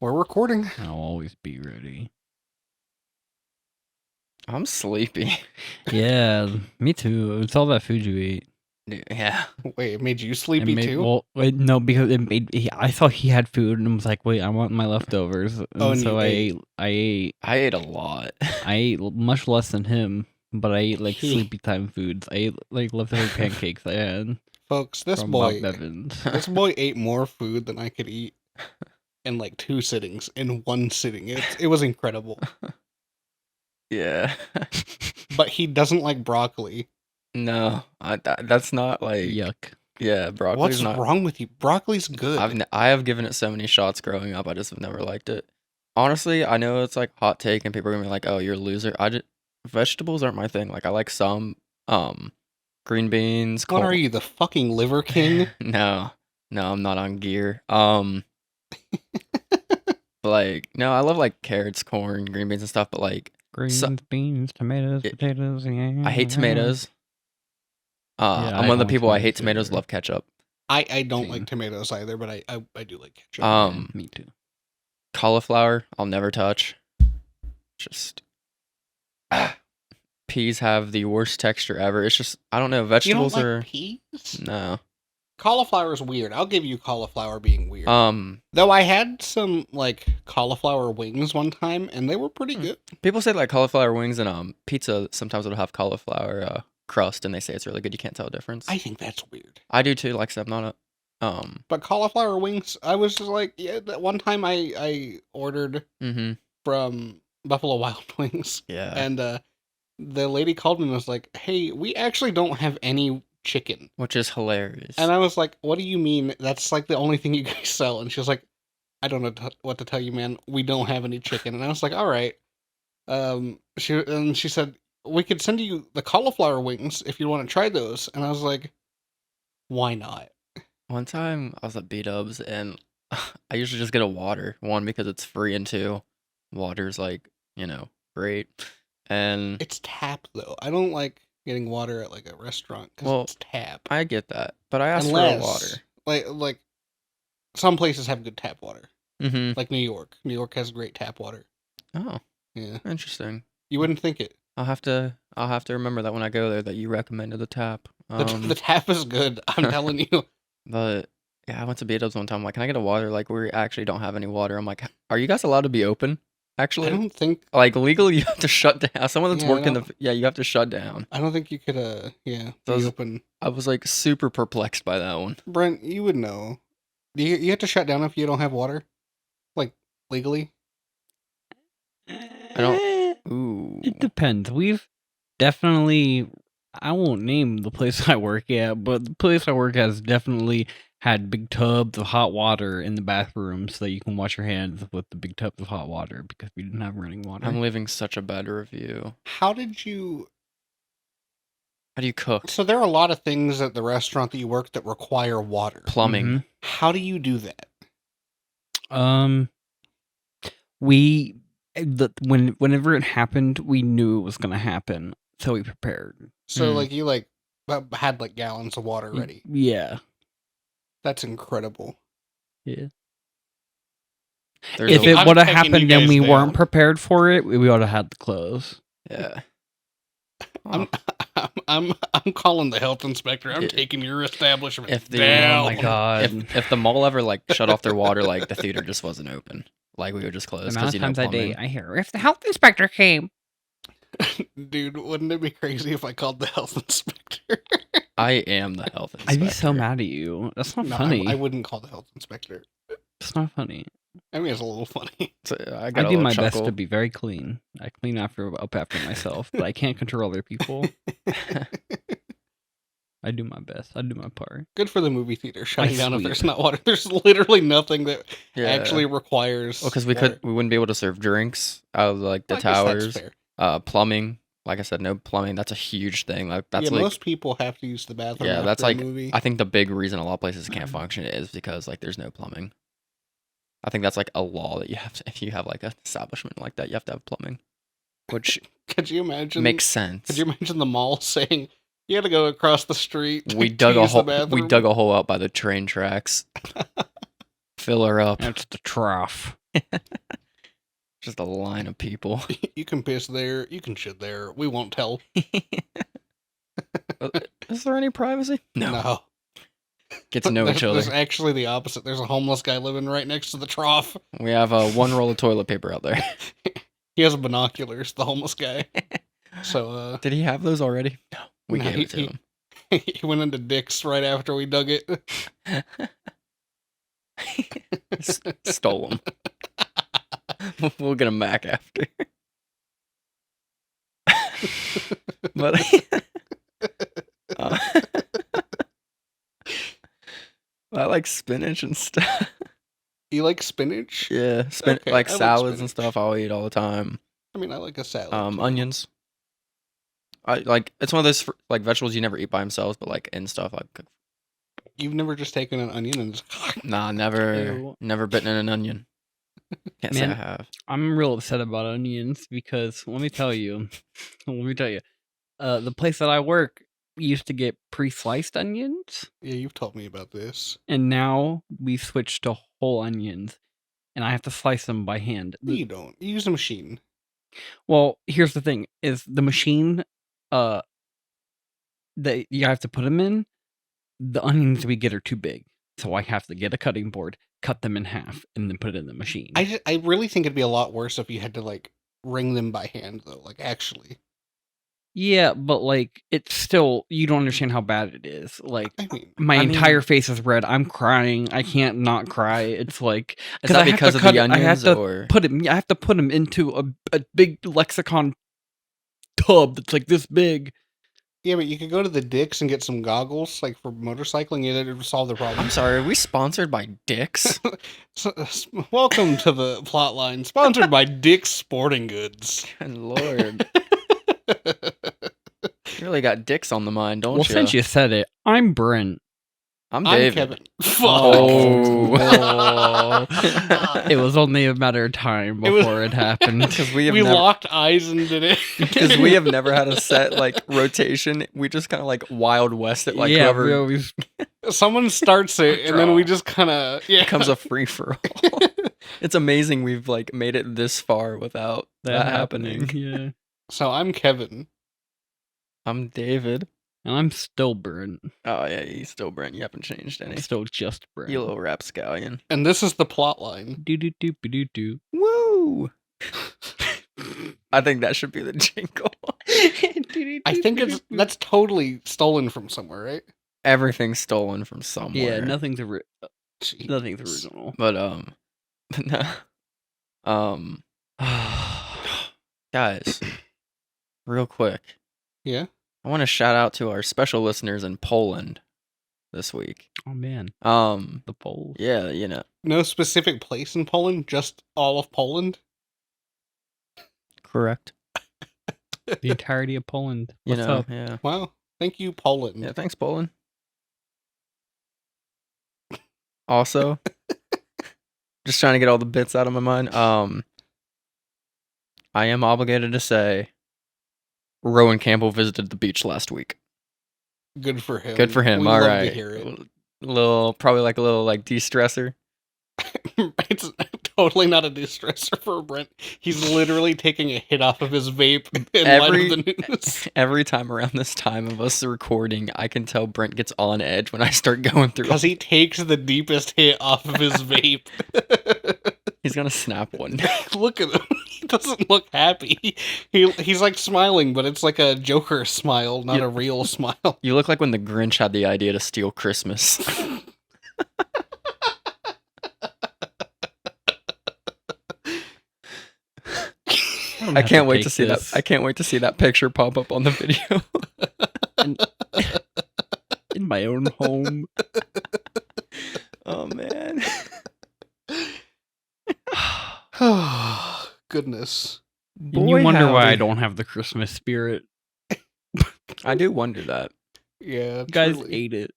We're recording. I'll always be ready. I'm sleepy. Yeah, me too. It's all that food you ate. Yeah. Wait, it made you sleepy too? Well, wait, no, because I thought he had food and was like, wait, I want my leftovers. And so I ate a lot. I ate much less than him, but I ate like sleepy time foods. I ate like leftover pancakes I had. Folks, this boy ate more food than I could eat in like 2 sittings, in 1 sitting. It was incredible. Yeah. But he doesn't like broccoli. No, that's not like yuck. Yeah, broccoli's What's wrong with you? Broccoli's good. I have given it so many shots growing up. I just have never liked it. Honestly, I know it's like hot take, and people are gonna be like, "Oh, you're a loser." Vegetables aren't my thing. Like I like some green beans. What are you, the fucking liver king? No, I'm not on gear. Like no, I love like carrots, corn, green beans, and stuff. But like beans, tomatoes, potatoes. Yeah. I hate tomatoes. I'm one of the people I hate tomatoes. Love ketchup. I don't like tomatoes either, but I do like ketchup. Me too. Cauliflower, I'll never touch. Just peas have the worst texture ever. It's just I don't know. Vegetables you don't like peas? No. Cauliflower is weird. I'll give you cauliflower being weird. Though I had some like cauliflower wings one time, and they were pretty good. People say like cauliflower wings and pizza sometimes it'll have cauliflower crust, and they say it's really good. You can't tell the difference. I think that's weird. I do too. Like I said, I'm not a But cauliflower wings, I was just like, yeah. That one time I ordered from Buffalo Wild Wings. Yeah. And the lady called me and was like, "Hey, we actually don't have any chicken," which is hilarious. And I was like, "What do you mean? That's like the only thing you guys sell?" And she was like, "I don't know what to tell you, man. We don't have any chicken." And I was like, "All right." She said, "We could send you the cauliflower wings if you want to try those." And I was like, "Why not?" One time I was at B-Dubs and I usually just get a water. One, because it's free, and two, water's like, great. And it's tap though. I don't like getting water at like a restaurant because it's tap. I get that, but I asked for a water. Like some places have good tap water. Mm-hmm. Like New York. New York has great tap water. Oh, yeah, interesting. You wouldn't think it. I'll have to remember that when I go there that you recommended the tap. The tap is good. I'm telling you. But yeah, I went to B-Dubs one time. I'm like, can I get a water? Like, we actually don't have any water. I'm like, are you guys allowed to be open? Actually, I don't think like legally you have to shut down. Someone that's working you have to shut down. I don't think you could be open. I was like super perplexed by that one. Brent, you would know. Do you have to shut down if you don't have water? Like legally? I don't. Ooh. It depends. We've definitely. I won't name the place I work at, but the place I work at has definitely had big tubs of hot water in the bathroom so that you can wash your hands with the big tubs of hot water because we didn't have running water. I'm leaving such a bad review. How do you cook? So there are a lot of things at the restaurant that you work that require water. Plumbing. Mm-hmm. How do you do that? Whenever it happened, we knew it was going to happen, so we prepared. So like you had like gallons of water ready. Yeah. That's incredible. Yeah. If it would have happened and we weren't prepared for it, we would have had to close. Yeah. I'm calling the health inspector. I'm taking your establishment down. Oh my god! If the mall ever like shut off their water, like the theater just wasn't open. Like we would just close. The amount of times a day I hear, if the health inspector came. Dude, wouldn't it be crazy if I called the health inspector? I am the health inspector. I'd be so mad at you. That's not funny. I wouldn't call the health inspector. It's not funny. I mean, it's a little funny. So I do my best to be very clean. I clean after myself, but I can't control other people. I do my best. I do my part. Good for the movie theater shutting down if there's not water. There's literally nothing that actually requires. Well, because we wouldn't be able to serve drinks out of like the towers. That's fair. Plumbing. Like I said, no plumbing. That's a huge thing. Like that's most people have to use the bathroom. Yeah, that's a like movie. I think the big reason a lot of places can't function is because like there's no plumbing. I think that's like a law that you have to, if you have like an establishment like that, you have to have plumbing. Which could you imagine? Makes sense. Could you imagine the mall saying you had to go across the street? We dug a hole. We dug a hole out by the train tracks. Fill her up. That's the trough. Just a line of people. You can piss there. You can shit there. We won't tell. Is there any privacy? No. Get to know each other. There's actually the opposite. There's a homeless guy living right next to the trough. We have one roll of toilet paper out there. He has binoculars, the homeless guy. So, Did he have those already? No. We gave it to him. He went into Dick's right after we dug it. Stole them. We'll get him back after. But I like spinach and stuff. You like spinach? Yeah, Okay, like I like salads and spinach. stuff. I'll eat all the time. I mean, I like a salad. too. Onions. I like. It's one of those like vegetables you never eat by themselves, but like in stuff like. You've never just taken an onion and just... Nah, Ew. never bitten in an onion. Can't say I Man. have. I'm real upset about onions because let me tell you, the place that I work used to get pre-sliced onions, Yeah, you've told me about this. and now we switched to whole onions, and I have to slice them by hand. No, you don't. You use a machine. Well, here's the thing: is the machine, that you have to put them in, the onions we get are too big, so I have to get a cutting board, cut them in half, and then put it in the machine. I really think it'd be a lot worse if you had to, like, wring them by hand, though. Like, actually. Yeah, but like it's still you don't understand how bad it is. Like I mean... my I mean, entire face is red. I'm crying. I can't not cry. It's like Is that I have because to of cut the it- I have onions, to or put him. I have to put him into a big lexicon tub that's like this big. Yeah, but you could go to the Dick's and get some goggles, like, for motorcycling, and it would solve the problem. I'm sorry, are we sponsored by Dick's? Welcome to the plot line, sponsored by Dick's Sporting Goods. Good lord. You really got dicks on the mind, don't Well, you? since you said it, I'm Brent. I'm I'm David. Kevin. Fuck. Oh. It was only a matter of time It was- before it happened. Because we have We never, locked eyes and did it. because we have never had a set like rotation. We just kind of like Wild West it, like yeah, whoever we always Someone starts it, and then we just kind of becomes a free for all. It's amazing we've like made it this far without that happening. Yeah, So I'm Kevin. I'm David. and I'm still Brent. Oh yeah, you still Brent. You haven't changed any. I'm still just Brent. You little rapscallion. And this is the plot line. Do do do do do. Woo! I think that should be the jingle. I think that's totally stolen from somewhere, right? Everything's stolen from somewhere. Yeah, nothing's Jeez. nothing's original. But no. Guys, real quick. Yeah. I want to shout out to our special listeners in Poland this week. Oh man, Um, the polls. yeah, you know, No specific place in Poland, just all of Poland. correct. The entirety of Poland. You What's know, up? yeah. Wow. Thank you, Poland. Yeah, thanks, Poland. Also, just trying to get all the bits out of my mind. I am obligated to say, Rowan Campbell visited the beach last week. Good for him. Good for him. We All love right. to hear it. Probably like a little like de-stressor. It's totally not a de-stressor for Brent. He's literally taking a hit off of his vape in light of the news. Every time around this time of us recording, I can tell Brent gets on edge when I start going through. Because he takes the deepest hit off of his vape. He's gonna snap one day. Look at him. He doesn't look happy. He's like smiling, but it's like a Joker smile, not a real smile. You look like when the Grinch had the idea to steal Christmas. I can't wait to see that. I can't wait to see that picture pop up on the video. in my own home. Oh man. Goodness. And you wonder why I don't have the Christmas spirit. I do wonder that. Yeah, You guys truly. ate it.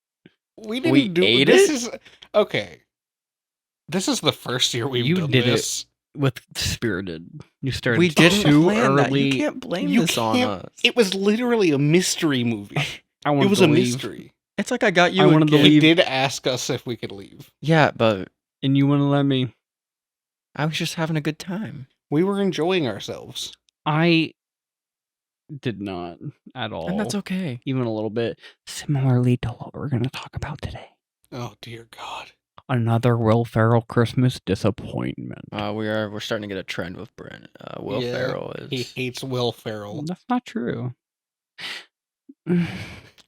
We didn't We do ate this. it? Is okay. This is the first year we've You done did it. this. With Spirited. You started We didn't too plan that. early. You can't blame You this on can't- us. It was literally a mystery movie. I It wanted was to a leave. mystery. It's like I got you. I wanted to He leave. did ask us if we could leave. Yeah, but And you wouldn't let me. I was just having a good time. We were enjoying ourselves. I did not at all. And that's okay. Even a little bit. Similarly to what we're going to talk about today. Oh, dear God. Another Will Ferrell Christmas disappointment. We're starting to get a trend with Brent. Will Ferrell is... He hates Will Ferrell. That's not true.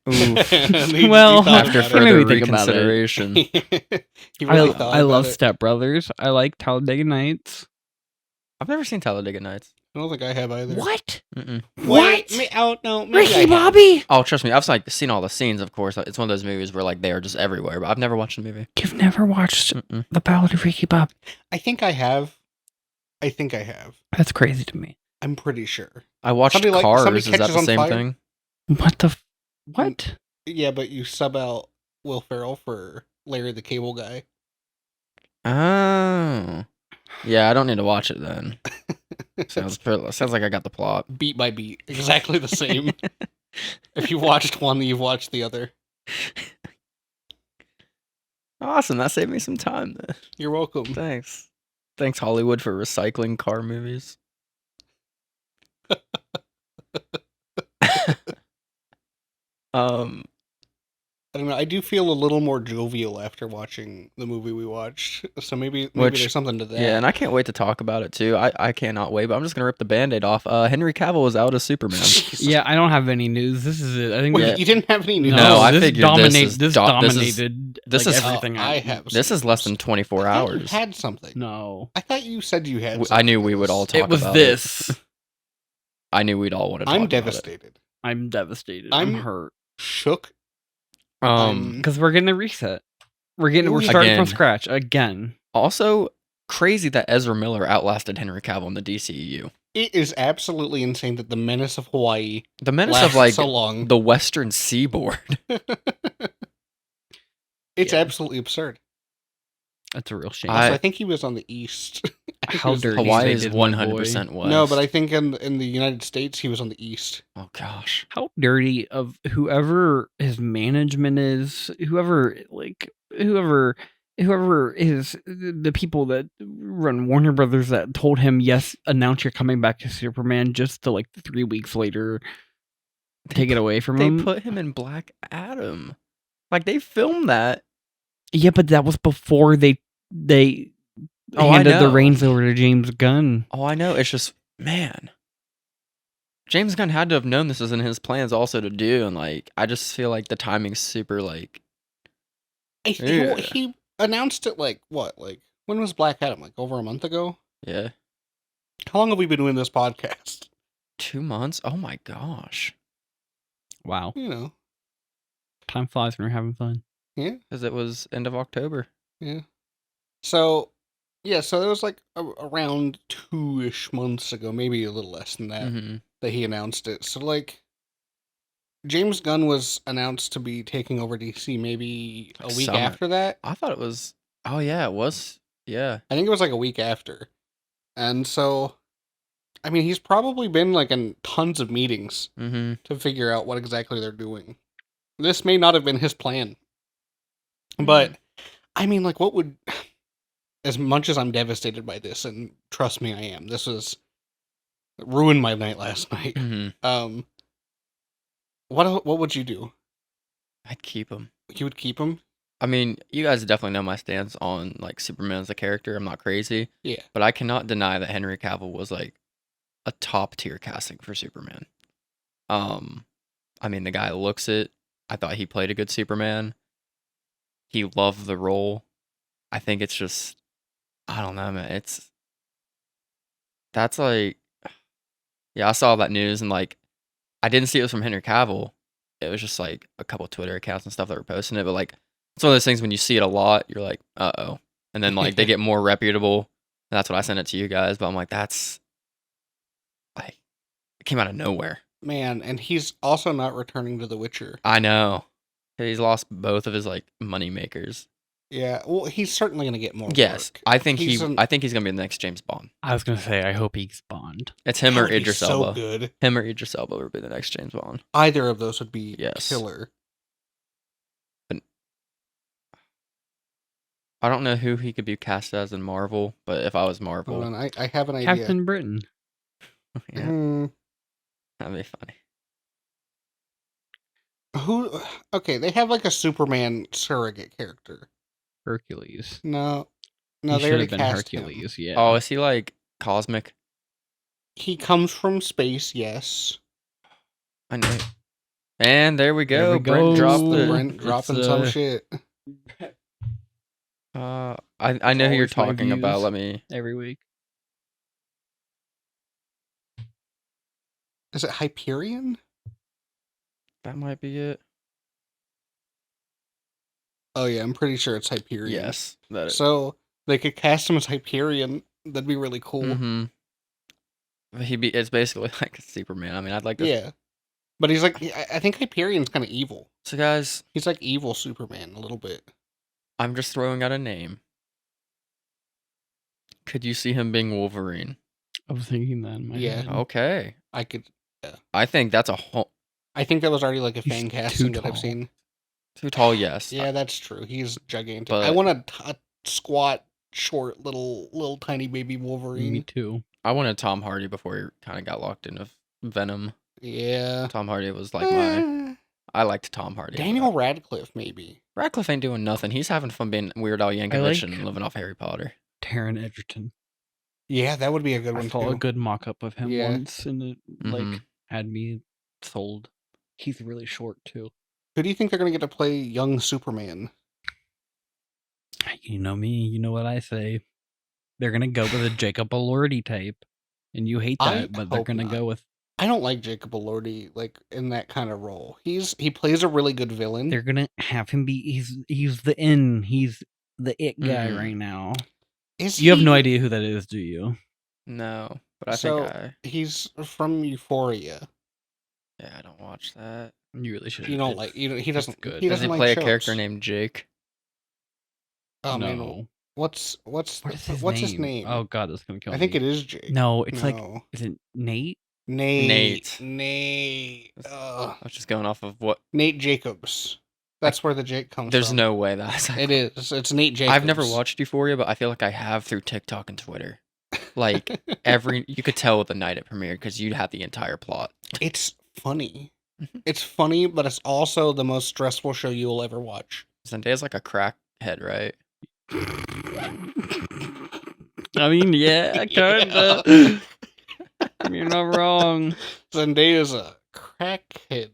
Well, after it. further Maybe think about it. reconsideration. He really thought I love about it. Step Brothers. I like Talladega Nights. I've never seen Talladega Nights. I don't think I have either. What? Mm-mm. Wait, oh, no, maybe I Ricky have. Bobby? Oh, trust me, I've seen all the scenes. Of course, it's one of those movies where like they are just everywhere. But I've never watched the movie. You've never watched Mm-mm. The Ballad of Ricky Bobby? I think I have. That's crazy to me. I'm pretty sure. I watched Somebody Cars. Is that catches the on same fire? thing? What? Yeah, but you sub out Will Ferrell for Larry the Cable Guy. Oh, yeah. I don't need to watch it then. Sounds like I got the plot. Beat by beat, exactly the same. If you watched one, you've watched the other. Awesome, that saved me some time. Then. You're welcome. Thanks Hollywood for recycling car movies. I don't know. I do feel a little more jovial after watching the movie we watched. So maybe Which- there's something to that. Yeah, and I can't wait to talk about it too. I cannot wait, but I'm just gonna rip the Band-Aid off. Henry Cavill is out as Superman. Jesus. Yeah, I don't have any news. This is it. I think Wait, you didn't have any news? No, I this figured this dominated this like, is- everything. I have. This is less than 24 I thought you hours. had something. No. I thought you said you had. I something knew to we would this. all talk It was about this. I knew we'd all want to talk I'm about it. devastated. I'm devastated. I'm I'm- hurt. Shook. Because we're getting a reset. We're starting from Again. scratch again. Also, crazy that Ezra Miller outlasted Henry Cavill in the DCEU. It is absolutely insane that the Menace of Hawaii The menace lasted of like so long. the Western Seaboard. It's Yeah. absolutely absurd. That's a real shame. Also, I think he was on the east. I think How he was- dirty Hawaii they is did my 100% west. No, but I think in the United States he was on the east. Oh gosh. How dirty of whoever his management is, whoever is the people that run Warner Brothers that told him, yes, announce you're coming back to Superman, just to like 3 weeks later take it away from They him. put him in Black Adam. Like they filmed that. Yeah, but that was before they Oh, I handed the know. reins over to James Gunn. Oh, I know. It's just, man. James Gunn had to have known this was in his plans also to do, and like I just feel like the timing's super like I think Yeah. he announced it like what? Like when was Black Adam? Like over a month ago? yeah. How long have we been doing this podcast? 2 months? Oh my gosh. Wow, You know. time flies when you're having fun. Yeah. Because it was end of October. Yeah. So yeah, so it was like around 2-ish months ago, maybe a little less than that, Mm-hmm. that he announced it. So like James Gunn was announced to be taking over DC maybe a Like week summer. after that. I thought it was. Oh yeah, it was. Yeah. I think it was like a week after. And so I mean, he's probably been like in tons of meetings Mm-hmm. to figure out what exactly they're doing. This may not have been his plan. But I mean, like what would, as much as I'm devastated by this, and trust me I am, this was ruined my night last night. Mm-hmm. What would you do? I'd keep him. You would keep him? I mean, you guys definitely know my stance on like Superman as a character. I'm not crazy. Yeah. But I cannot deny that Henry Cavill was like a top tier casting for Superman. I mean, the guy looks it. I thought he played a good Superman. He loved the role. I think it's just, I don't know, man. That's like, yeah, I saw that news and like, I didn't see it was from Henry Cavill. It was just like a couple Twitter accounts and stuff that were posting it. But like, it's one of those things when you see it a lot, you're like, uh-oh. And then like they get more reputable. And that's what I sent it to you guys. But I'm like, that's like, it came out of nowhere. Man, and he's also not returning to The Witcher. I know. He's lost both of his like money makers. Yeah, well, he's certainly going to get more Yes, work. I think He's I think he's gonna be the next James Bond. I was gonna say, I hope he's Bond. It's him That or would be Idris so Elba. good. Him or Idris Elba would be the next James Bond. Either of those would be Yes. killer. I don't know who he could be cast as in Marvel, but if I was Hold Marvel, on, I have an idea. Captain Britain. yeah, Hmm, that'd be funny. who? Okay, they have like a Superman surrogate character. Hercules. No, He they should already have been cast him. Hercules, yeah. Oh, is he like cosmic? He comes from space, yes. I know. And there we There go. we Brent go. dropped The it. Brent It's, dropping some shit. I know who you're always my talking about. views. Let me. every week. Is it Hyperion? That might be it. Oh yeah, I'm pretty sure it's Hyperion. Yes, that is. So they could cast him as Hyperion. That'd be really cool. Mm-hmm. It's basically like a Superman. I mean, I'd like to. Yeah, but he's like, I think Hyperion's kind of evil. So guys, He's like evil Superman a little bit. I'm just throwing out a name. Could you see him being Wolverine? I was thinking that in my Yeah. head. Okay. I could. I think that's a whole I think that was already like a He's fan too casting that I've tall. seen. too tall. Yes. Yeah, that's true. He's gigantic. But- I want a squat, short, little tiny baby Me Wolverine. too. I wanted Tom Hardy before he kind of got locked into Venom. Yeah. Tom Hardy was like my. Eh, I liked Tom Hardy. but Daniel Radcliffe, maybe. Radcliffe ain't doing nothing. He's having fun being Weird Al Yankovic like- and living off Harry Potter. Taron Egerton. Yeah, that would be a good I one saw too. a good mock-up of him Yeah. once, and it Mhm. had me sold. He's really short too. Who do you think they're gonna get to play young Superman? You know me. You know what I say. They're gonna go with a Jacob Elordi type, and you hate I that, but they're hope gonna not. go with. I don't like Jacob Elordi like in that kind of role. He plays a really good villain. They're gonna have him be. He's the in. He's the it guy Mhm. right now. Is You have no he- idea who that is, do you? No, but I So think he's from Euphoria. I don't watch that. You really should. You don't like he doesn't good. he Does doesn't he like play shows. a character named Jake? Oh no. man, what's his name? Oh god, that's gonna kill me. I think it is Jake. No, it's like. No. Is it Nate? Nate. I was just going off of what. Nate Jacobs. That's where the Jake comes There's from. no way that's. It is. It's Nate Jacobs. I've never watched Euphoria, but I feel like I have through TikTok and Twitter. Like you could tell the night it premiered because you'd have the entire plot. It's funny. Mhm. It's funny, but it's also the most stressful show you will ever watch. Zendaya's like a crackhead, right? I mean, yeah, kinda. You're not wrong. Zendaya's a crackhead.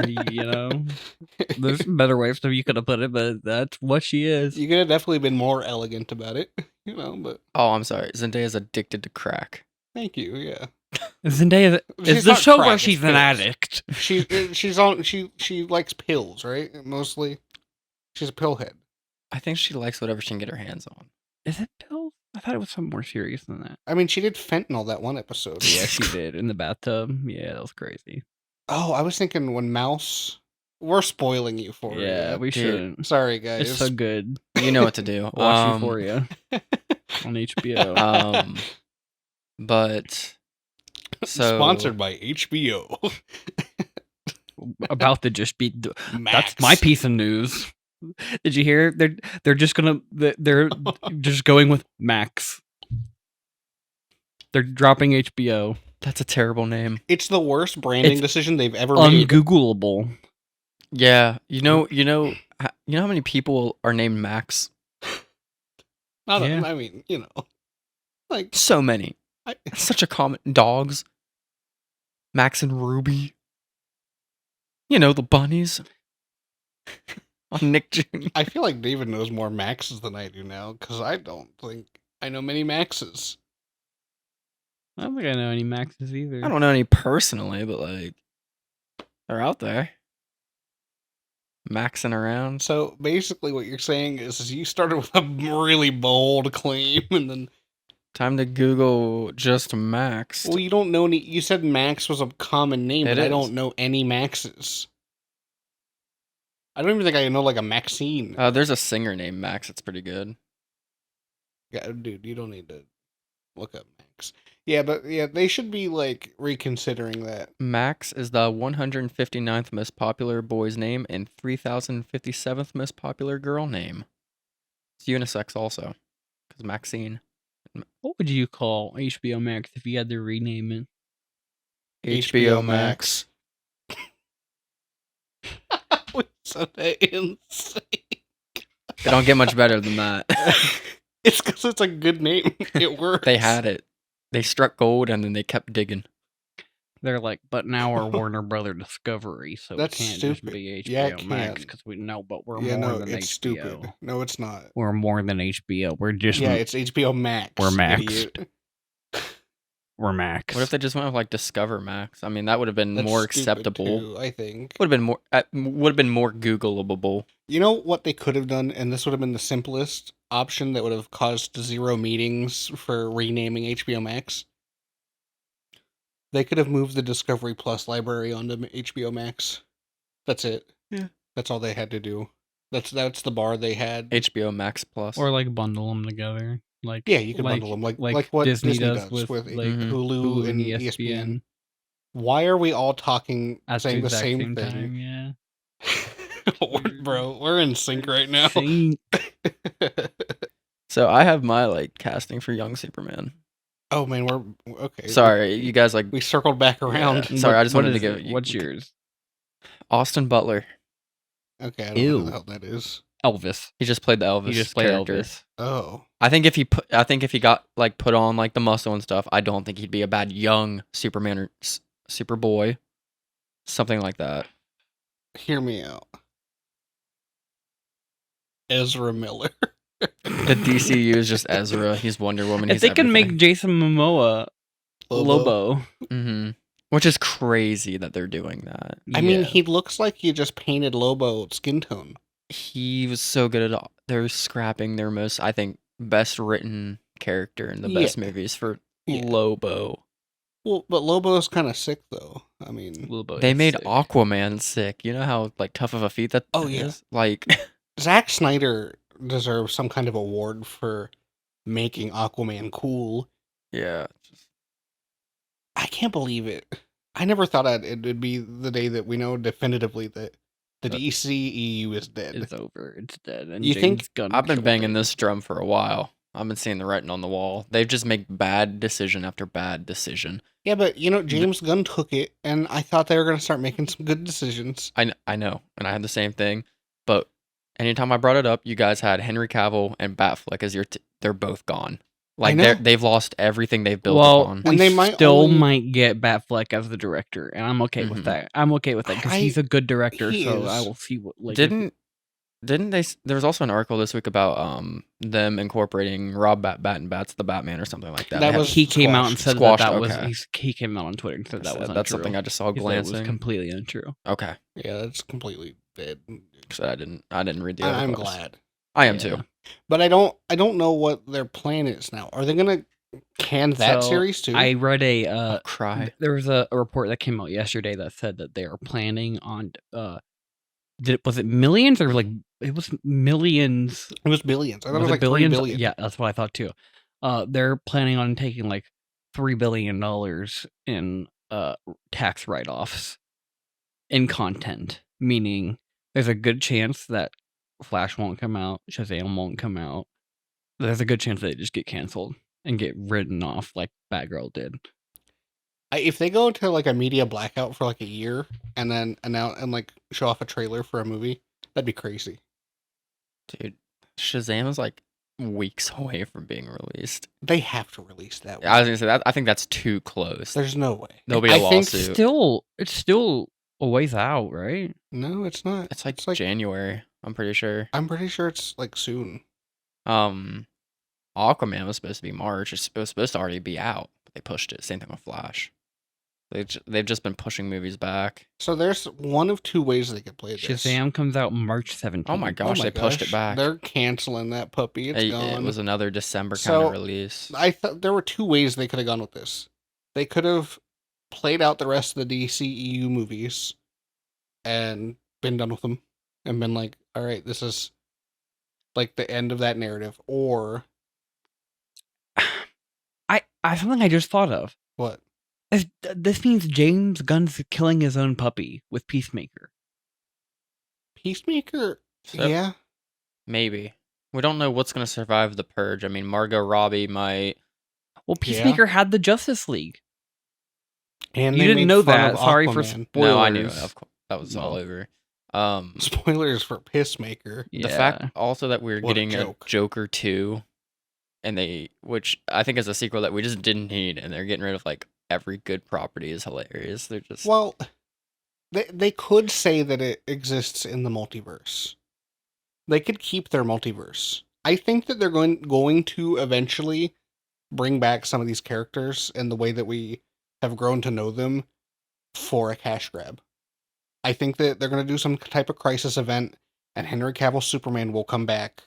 You know, there's better ways you could have put it, but that's what she is. You could have definitely been more elegant about it, but Oh, I'm sorry. Zendaya's addicted to crack. thank you. Yeah, Zendaya She's is the not show crack, where it's she's an pills. addict. she likes pills, right? Mostly, she's a pillhead. I think she likes whatever she can get her hands on. Is it pills? I thought it was something more serious than that. I mean, she did fentanyl that one episode. Yeah, she did in the bathtub. Yeah, that was crazy. Oh, I was thinking when Mouse. We're spoiling Euphoria. Yeah, we Dude. shouldn't. Sorry, guys. It's so good. You know what to do. Watch Euphoria on HBO. But so Sponsored by HBO. About to just be. That's Max. my piece of news. Did you hear? They're just gonna they're just going with Max. They're dropping HBO. That's a terrible name. It's the worst branding It's decision they've ever made. Ungoogleable. Yeah, you know how many people are named Max? Yeah. I mean, like So many. I, It's such a common dogs. Max and Ruby. You know the bunnies. On Nick Jr. I feel like David knows more Maxes than I do now because I don't think I know many Maxes. I don't think I know any Maxes either. I don't know any personally, but like they're out there. Maxing around. So basically, what you're saying is you started with a really bold claim, and then Time to Google just Max. well, you don't know any. You said Max was a common name, It but I is. don't know any Maxes. I don't even think I know like a Maxine. There's a singer named Max. It's pretty good. Yeah, dude, you don't need to look up Max. Yeah, but yeah, they should be like reconsidering that. Max is the 159th most popular boy's name and 3057th most popular girl name. It's unisex also, because Maxine. What would you call HBO Max if you had to rename it? HBO Max. So insane. They don't get much better than that. It's because it's a good name. It works. They had it. They struck gold and then they kept digging. They're like, but now we're Warner Brother Discovery, so That's it can't stupid. just be HBO Yeah, it Max can. because we know, but we're Yeah, more no, than it's HBO. stupid. No, it's not. We're more than HBO. We're just Yeah, it's HBO Max. We're Max. Idiot. we're Max. What if they just went with like Discover Max? I mean, that would have been That's more stupid, acceptable. too, I think. Would have been more Googleable. You know what they could have done, and this would have been the simplest option that would have caused 0 meetings for renaming HBO Max? They could have moved the Discovery Plus library onto HBO Max. That's it. Yeah. That's all they had to do. That's the bar they had. HBO Max Plus. or like bundle them together. Like Yeah, you can bundle them like what Disney does with like Mhm. Hulu and E ESPN. Why are we all talking at saying the exact same time. thing? Yeah. Bro, we're in sync right now. Sync. So I have my like casting for Young Superman. Oh man, we're okay. Sorry, you guys like We circled back around. Yeah. Sorry, I just What wanted to is give it? you- What's yours? Austin Butler. Okay, I don't know who Ew. the hell that is. Elvis. He just played the Elvis He just played character. Elvis. Oh, I think if he got like put on like the muscle and stuff, I don't think he'd be a bad young Superman or Superboy, something like that. hear me out. Or Miller. The DCEU is just Ezra. He's Wonder Woman. If they can make Jason Momoa Lobo. Mm-hmm. Which is crazy that they're doing that. I mean, yeah. he looks like you just painted Lobo skin tone. He was so good at they're scrapping their most, I think, best written character in the best Yeah. movies for Yeah. Lobo. Well, but Lobo's kind of sick though. I mean, Lobo They is made sick. Aquaman sick. You know how like tough of a feat that Oh, yeah. is? Like Zack Snyder deserves some kind of award for making Aquaman cool. yeah. I can't believe it. I never thought it would be the day that we know definitively that the DCEU is dead. It's over. It's dead. And You think- James Gunn I've been killed banging it. this drum for a while. I've been seeing the writing on the wall. They've just made bad decision after bad decision. Yeah, but James Gunn took it, and I thought they were going to start making some good decisions. I know, and I had the same thing. But anytime I brought it up, you guys had Henry Cavill and Batfleck as they're both gone. Like know. they've lost everything they've built Well, upon. And we they might still only- might get Batfleck as the director, and I'm okay Mhm. with that. I'm okay with that because I- he's a good director. he So is. I will see what like. Didn't they? There was also an article this week about them incorporating Rob Bat's the Batman or something like that. That They had- was he came out and said squashed, that was okay. he came out on Twitter and said that was that's untrue. something I just saw He said it was glancing. completely untrue. Okay, Yeah, that's completely dead. so I didn't read the. And other I'm post. glad. I am Yeah. too. But I don't know what their plan is now. Are they going to can that So, series too? I read I'll cry. there was a report that came out yesterday that said that they are planning on was it millions or like it was millions? It was billions. I thought it was Was like it billions? 3 billion. Yeah, that's what I thought too. They're planning on taking like $3 billion in tax write-offs in content, meaning there's a good chance that Flash won't come out, Shazam won't come out. There's a good chance they just get canceled and get written off like Batgirl did. If they go into like a media blackout for like a year and then announce and like show off a trailer for a movie, that'd be crazy. Dude, Shazam is like weeks away from being released. They have to release that. I was gonna say that. I think that's too close. There's no way. There'll be a I think lawsuit. It's still a ways out, right? No, it's not. It's like It's like- January. I'm pretty sure. I'm pretty sure it's like soon. Aquaman was supposed to be March. It was supposed to already be out, but they pushed it. Same thing with Flash. They've just been pushing movies back. So there's one of two ways they could play this. Shazam comes out March 17th. Oh my gosh, they pushed it back. They're canceling that puppy. It's It gone. was another December kind So, of release. I thought there were two ways they could have gone with this. They could have played out the rest of the DCEU movies and been done with them and been like, all right, this is like the end of that narrative. Or I something I just thought of. what? This means James Gunn's killing his own puppy with Peacemaker. Peacemaker? So- Yeah. Maybe. We don't know what's gonna survive the purge. I mean, Margot Robbie might. Well, Peacemaker had the Justice League. And You they didn't made know fun that. of Sorry for Aquaman. spoilers. No, I knew it. Of course, that was all No. over. Spoilers for Peacemaker. The fact also that we're What a getting a joke. Joker 2, which I think is a sequel that we just didn't need, and they're getting rid of like every good property is hilarious. They're just Well, they could say that it exists in the multiverse. They could keep their multiverse. I think that they're going to eventually bring back some of these characters in the way that we have grown to know them for a cash grab. I think that they're going to do some type of crisis event, and Henry Cavill's Superman will come back.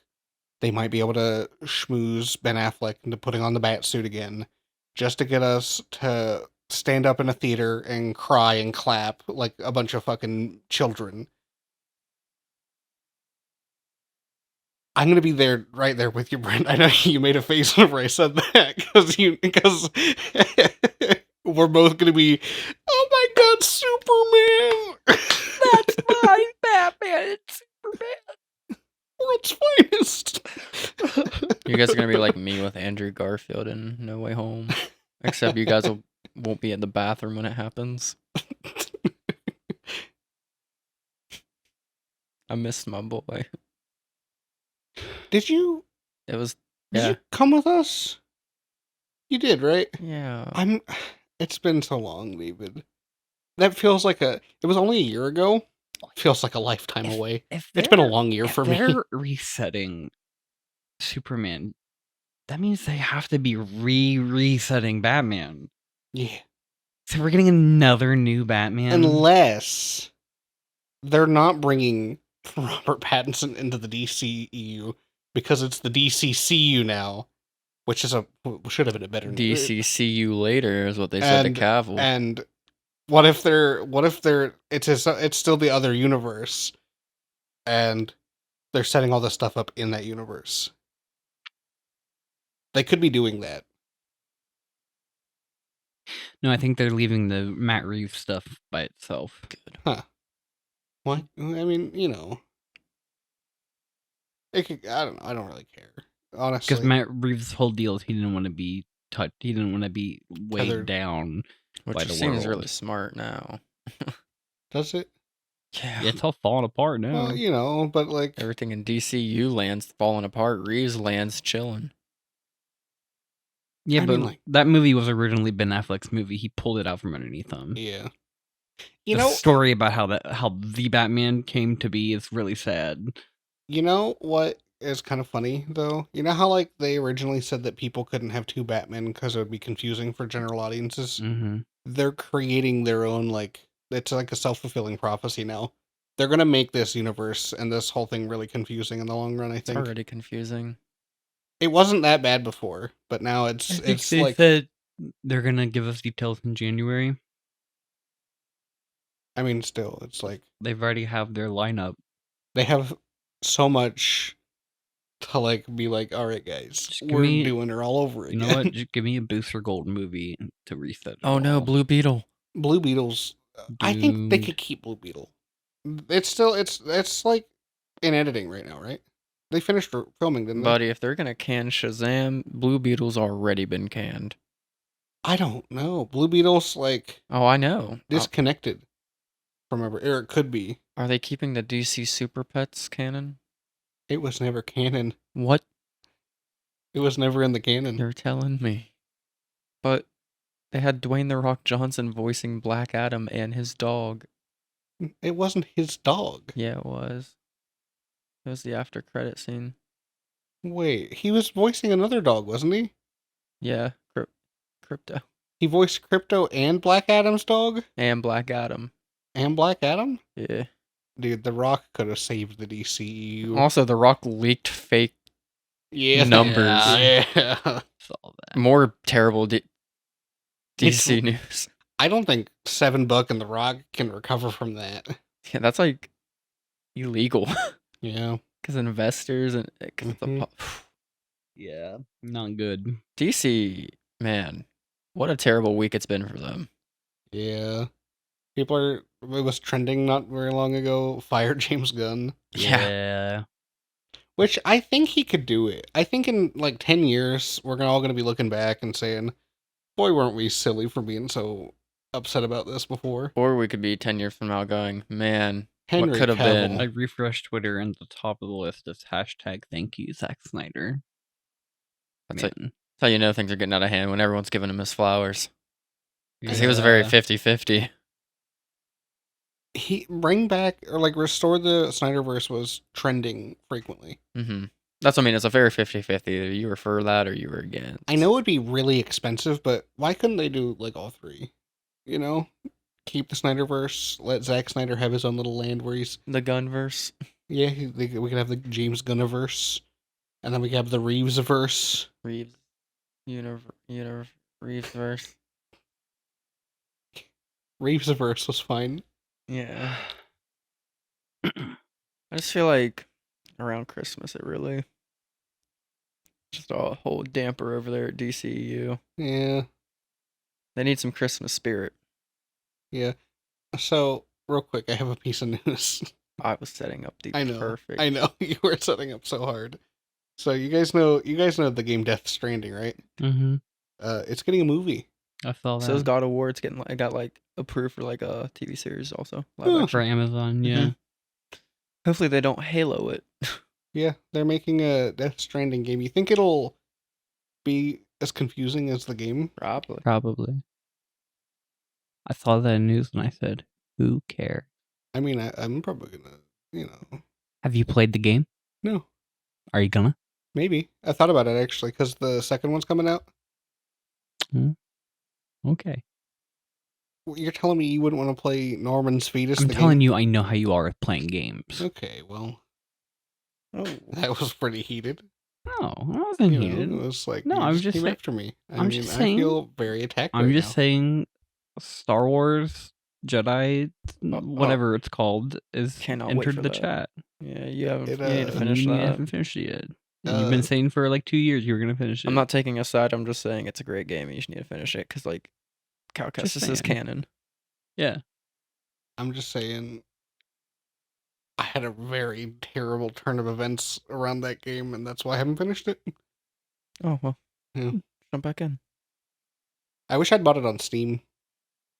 They might be able to schmooze Ben Affleck into putting on the bat suit again, just to get us to stand up in a theater and cry and clap like a bunch of fucking children. I'm gonna be there, right there with you, Brent. I know you made a face whenever I said that because we're both gonna be, oh my god, Superman! That's my Batman. It's Superman. World's finest. you guys are gonna be like me with Andrew Garfield in No Way Home, except you guys won't be in the bathroom when it happens. I missed my boy. Did you? It was Did you come with us? You did, right? yeah. It's been so long, David. That feels like it was only a year ago. Feels like a lifetime away. It's been a long year for me. They're resetting Superman. That means they have to be resetting Batman. Yeah. So we're getting another new Batman. Unless they're not bringing Robert Pattinson into the DCEU because it's the DCCU now, which should have been a better name. DCCU later is what they said to Cavill. And what if it's still the other universe, and they're setting all this stuff up in that universe? They could be doing that. No, I think they're leaving the Matt Reeves stuff by itself. Good. Huh. What? I mean, I don't know. I don't really care, honestly. Because Matt Reeves' whole deal is he didn't want to be touched. He didn't want to be weighed Tethered. down. Which by the seems world. really smart now. Does it? Yeah. It's all falling apart now. Well, but like Everything in DCU land's falling apart. Reeves land's chilling. Yeah, I but mean, that movie was originally Ben Affleck's movie. He pulled it out from underneath him. yeah. The story about how the Batman came to be is really sad. You know what is kind of funny though? You know how like they originally said that people couldn't have two Batmen because it would be confusing for general audiences? Mm-hmm. They're creating their own, like, it's like a self-fulfilling prophecy now. They're gonna make this universe and this whole thing really confusing in the long run, I think. It's already confusing. It wasn't that bad before, but now it's they like said they're gonna give us details in January. I mean, still, it's like They've already have their lineup. they have so much to like be like, all right, guys, we're doing her all over again. You know what? Just give me a Booster Gold movie to reset. Oh no, Blue Beetle. Blue Beetle's. I think they could keep Blue Beetle. It's still it's like in editing right now, right? They finished filming, didn't they? Buddy, if they're gonna can Shazam, Blue Beetle's already been canned. I don't know. Blue Beetle's like Oh, I know. disconnected from or it could be. Are they keeping the DC Super Pets canon? It was never canon. What? It was never in the canon. You're telling me. But they had Dwayne The Rock Johnson voicing Black Adam and his dog. It wasn't his dog. Yeah, it was. It was the after credit scene. Wait, he was voicing another dog, wasn't he? Yeah, Crypto. He voiced Crypto and Black Adam's dog? And Black Adam. And Black Adam? Yeah. Dude, The Rock could have saved the DCEU. Also, The Rock leaked fake numbers. Yeah. Saw that. More terrible DC news. I don't think $7 and The Rock can recover from that. Yeah, that's like illegal. Yeah. Because investors and Yeah, not good. DC, man, what a terrible week it's been for them. Yeah. It was trending not very long ago. Fire James Gunn. Yeah. Which I think he could do it. I think in like 10 years, we're all going to be looking back and saying, boy, weren't we silly for being so upset about this before. Or we could be 10 years from now going, man, Henry what could have been? I refreshed Twitter, and the top of the list is hashtag thank you, Zack Snyder. That's Man. that's how you know things are getting out of hand when everyone's giving him his flowers. Because he was very 50-50. He bring back or like restore the Snyderverse was trending frequently. Mm-hmm. That's what I mean. It's a very 50-50. Either you were for that or you were against. I know it'd be really expensive, but why couldn't they do like all three? You know, keep the Snyderverse, let Zack Snyder have his own little land where he's The Gunverse. yeah. We could have the James Gunniverse, and then we could have the Reevesverse. Reevesverse. Reevesverse was fine. Yeah. I just feel like around Christmas it really just a whole damper over there at DCEU. Yeah, They need some Christmas spirit. yeah. So real quick, I have a piece of news. I was setting up the I know. perfect. I know you were setting up so hard. So you guys know the game Death Stranding, right? Mm-hmm. It's getting a movie. I saw that. So is God of War. It got like approved for like a TV series also. Live Huh. action. for Amazon, yeah. Mhm. Hopefully they don't Halo it. Yeah, they're making a Death Stranding game. You think it'll be as confusing as the game? Probably. Probably. I saw that in news and I said, who cares? I mean, I'm probably gonna, Have you played the game? no, Are you gonna? maybe. I thought about it actually because the second one's coming out. Okay. You're telling me you wouldn't want to play Norman's Fetus? I'm telling you, I know how you are with playing games. Okay, well, Oh. that was pretty heated. No, I wasn't You heated. know, it was like No, you I'm just just came saying- after me. I'm just saying- I feel very attacked. I'm right just now. saying Star Wars Jedi, whatever it's called, is Cannot wait entered for the that. chat. Yeah, you haven't. It, You need to finish You that. haven't finished it yet. And you've been saying for like 2 years you were gonna finish it. I'm not taking a side. I'm just saying it's a great game. And you just need to finish it because like, Just Calcassus is saying. canon. Yeah. I'm just saying. I had a very terrible turn of events around that game, and that's why I haven't finished it. Oh well. Yeah. Jump back in. I wish I'd bought it on Steam.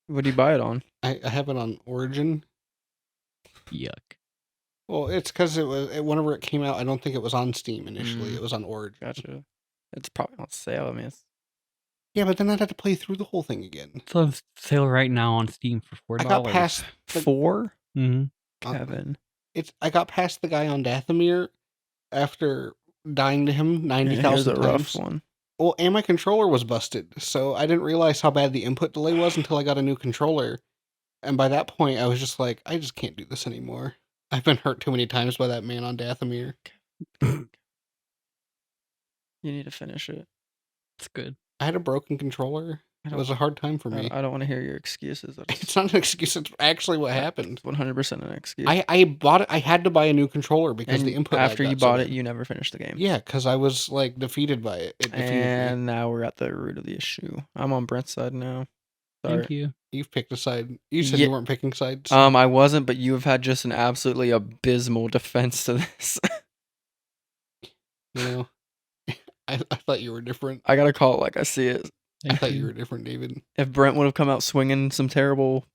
What do you buy it on? I have it on Origin. Yuck. Well, it's because whenever it came out, I don't think it was on Steam initially. Mm. It was on Origin. Gotcha. It's probably on sale. I mean, it's Yeah, but then I'd have to play through the whole thing again. It's on sale right now on Steam for $4. I got past the, 4. Mm-hmm. Kevin. I got past the guy on Dathomir after dying to him Yeah, here's 90,000 a times. rough one. Well, and my controller was busted, so I didn't realize how bad the input delay was until I got a new controller. And by that point, I was just like, I just can't do this anymore. I've been hurt too many times by that man on Dathomir. You need to finish it. It's good. I had a broken controller. It was a hard time for me. I don't want to hear your excuses. It's not an excuse. It's actually what happened. 100% an excuse. I bought it. I had to buy a new controller because and the input. lag after got you so bought bad. it, you never finished the game. Yeah, because I was like defeated by it. It defeated me. And now we're at the root of the issue. I'm on Brent's side now. Sorry. Thank you. You've picked a side. You said Yeah. you weren't picking sides. I wasn't, but you have had just an absolutely abysmal defense to this. You know, I thought you were different. I gotta call it like I see it. Thank I thought you were different, David. If Brent would have come out swinging some terrible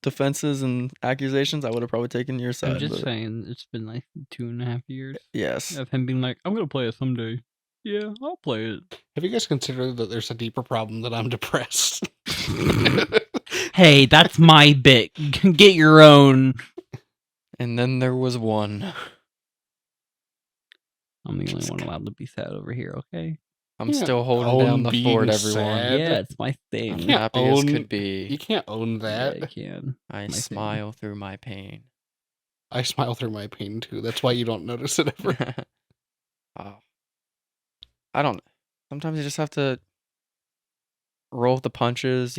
defenses and accusations, I would have probably taken your side. I'm just but saying, it's been like 2.5 years yes. of him being like, I'm gonna play it someday. Yeah, I'll play it. Have you guys considered that there's a deeper problem that I'm depressed? Hey, that's my bit. Get your own. And then there was one. I'm the only one allowed to be sad over here, okay? I'm Yeah. still holding Own down the being fort, sad. everyone. Yeah, it's my I'm thing. can't happy as own- could You be. can't own that. Yeah, I can. I my thing. smile through my pain. I smile through my pain too. That's why you don't notice it ever. Oh. I don't. Sometimes you just have to roll with the punches,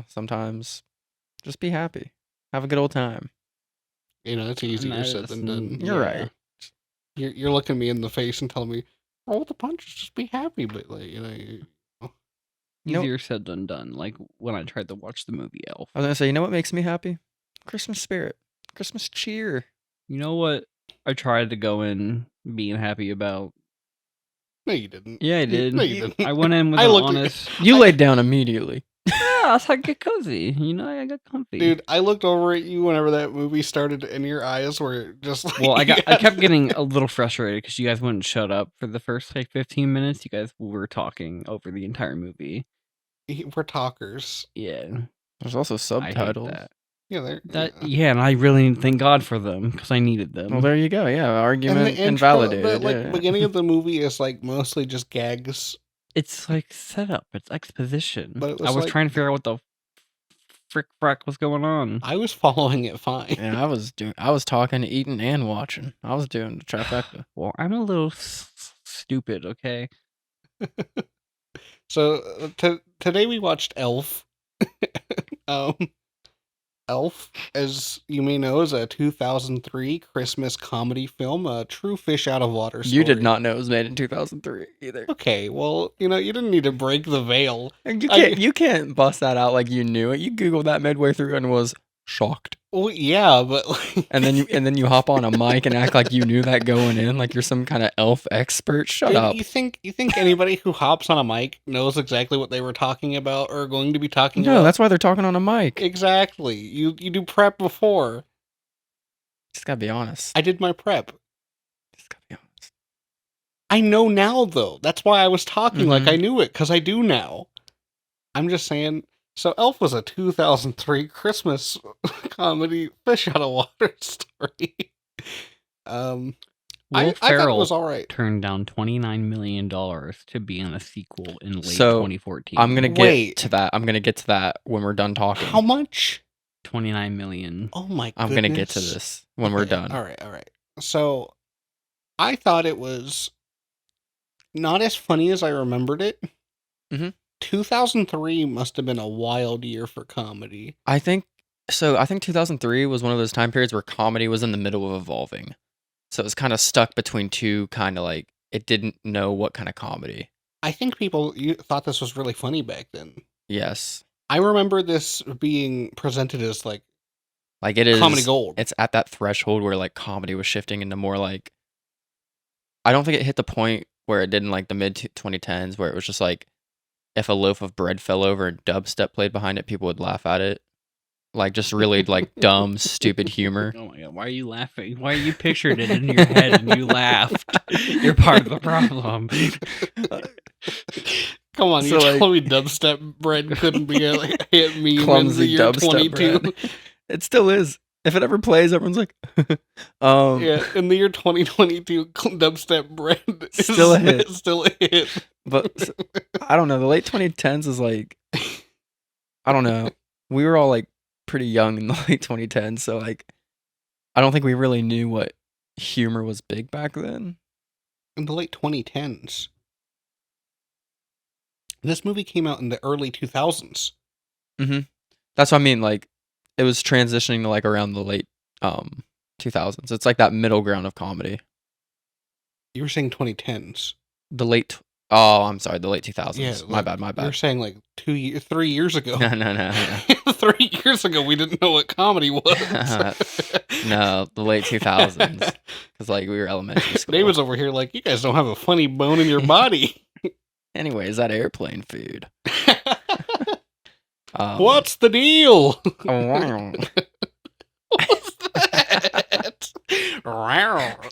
sometimes just be happy. Have a good old time. You know, it's easier No, said than done. listen, You're right. You're looking me in the face and telling me, roll the punches, just be happy. But like, Nope. Easier said than done. Like when I tried to watch the movie Elf. I was gonna say, you know what makes me happy? Christmas spirit, Christmas cheer. You know what? I tried to go in being happy about. No, you didn't. Yeah, I did. No, you didn't. I went in with I an looked at- honest. You laid down immediately. Yeah, so I get cozy. You know, I got comfy. Dude, I looked over at you whenever that movie started, and your eyes were just like. Well, I kept getting a little frustrated because you guys wouldn't shut up for the first like 15 minutes. You guys were talking over the entire movie. We're talkers. Yeah, There's also I subtitles. hate that. Yeah, Yeah, and I really thank God for them because I needed them. Well, there you go. Yeah, argument the intro, invalidated. the yeah. beginning of the movie is like mostly just gags. It's like setup. It's exposition. But it I was was like- trying to figure out what the frick frack was going on. I was following it fine. Yeah, I was talking, eating, and watching. I was doing the trifecta. Well, I'm a little stupid. Okay. So today we watched Elf. Elf, as you may know, is a 2003 Christmas comedy film, a true fish out of water story. You did not know it was made in 2003 either. Okay, well, you didn't need to break the veil. You can't bust that out like you knew it. You googled that midway through and was shocked. Well, yeah, but like, And then you hop on a mic and act like you knew that going in, like you're some kind of elf expert. Shut dude, up. You think anybody who hops on a mic knows exactly what they were talking about or are going to be talking about? No, that's why they're talking on a mic. Exactly. You do prep before. Just gotta be honest. I did my prep. Just gotta be honest. I know now, though. That's why I was talking like Mhm. I knew it, because I do now. I'm just saying. So, Elf was a 2003 Christmas comedy fish out of water story. Will I thought it Ferrell was all right. turned down $29 million to be in a sequel in late So, 2014. I'm gonna get Wait. to that. I'm gonna get to that when we're done talking. How much? 29 million. Oh my I'm goodness. gonna get to this when we're Okay, done. All right. So, I thought it was not as funny as I remembered it. Mhm. 2003 must have been a wild year for comedy. I think 2003 was one of those time periods where comedy was in the middle of evolving. So it was kind of stuck between two, kind of like it didn't know what kind of comedy. I think people thought this was really funny back then. Yes. I remember this being presented as like Like it is comedy gold. It's at that threshold where like comedy was shifting into more like I don't think it hit the point where it did in like the mid 2010s where it was just like if a loaf of bread fell over and dubstep played behind it, people would laugh at it. Like just really like dumb, stupid humor. Oh my god, why are you laughing? Why you pictured it in your head and you laughed? You're part of the problem. Come on, So, you like- told me dubstep bread couldn't be a hit meme in the Clumsy year dubstep 22. bread. It still is. If it ever plays, everyone's like, Yeah, in the year 2022, dubstep bread is Still a hit. Still a hit. But I don't know. The late 2010s is like, I don't know. We were all like pretty young in the late 2010s, so like, I don't think we really knew what humor was big back then. In the late 2010s. This movie came out in the early 2000s. That's what I mean. Like, it was transitioning to like around the late 2000s. It's like that middle ground of comedy. You were saying 2010s. Oh, I'm sorry, the late 2000s. Yeah, my like, bad. You were saying like 3 years ago. No. 3 years ago, we didn't know what comedy was. No, the late 2000s. Because like we were elementary school. Dave was over here like, you guys don't have a funny bone in your body. Anyways, that airplane food. What's the deal? Wow. What's that?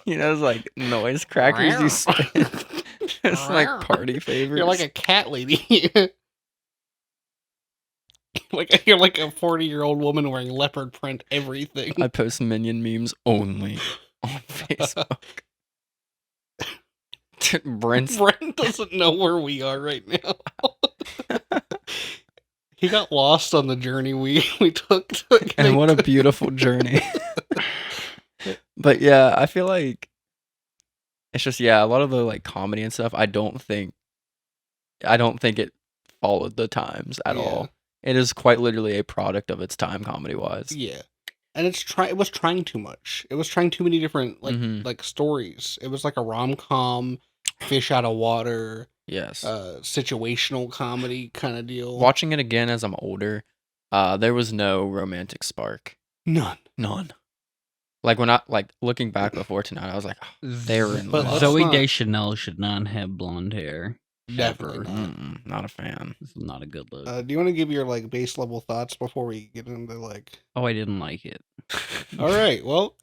You know, those like noise crackers you spin. It's like party favorites. You're like a cat lady. You're like a 40-year-old woman wearing leopard print everything. I post minion memes only on Facebook. Brent's Brent doesn't know where we are right now. He got lost on the journey we took. and what a beautiful journey. But yeah, I feel like it's just a lot of the like comedy and stuff. I don't think it followed the times at all. It is quite literally a product of its time, comedy wise. Yeah, and it was trying too much. It was trying too many different Mhm. like stories. It was like a rom-com, fish out of water, Yes. situational comedy kind of deal. Watching it again as I'm older, there was no romantic spark. None. None. Like when I like looking back before tonight, I was like, they were in But love. let's Zoe not- Deschanel should not have blonde hair. Definitely Ever. not. Not a fan. This is not a good look. Do you want to give your like base level thoughts before we get into like? Oh, I didn't like it. All right, well,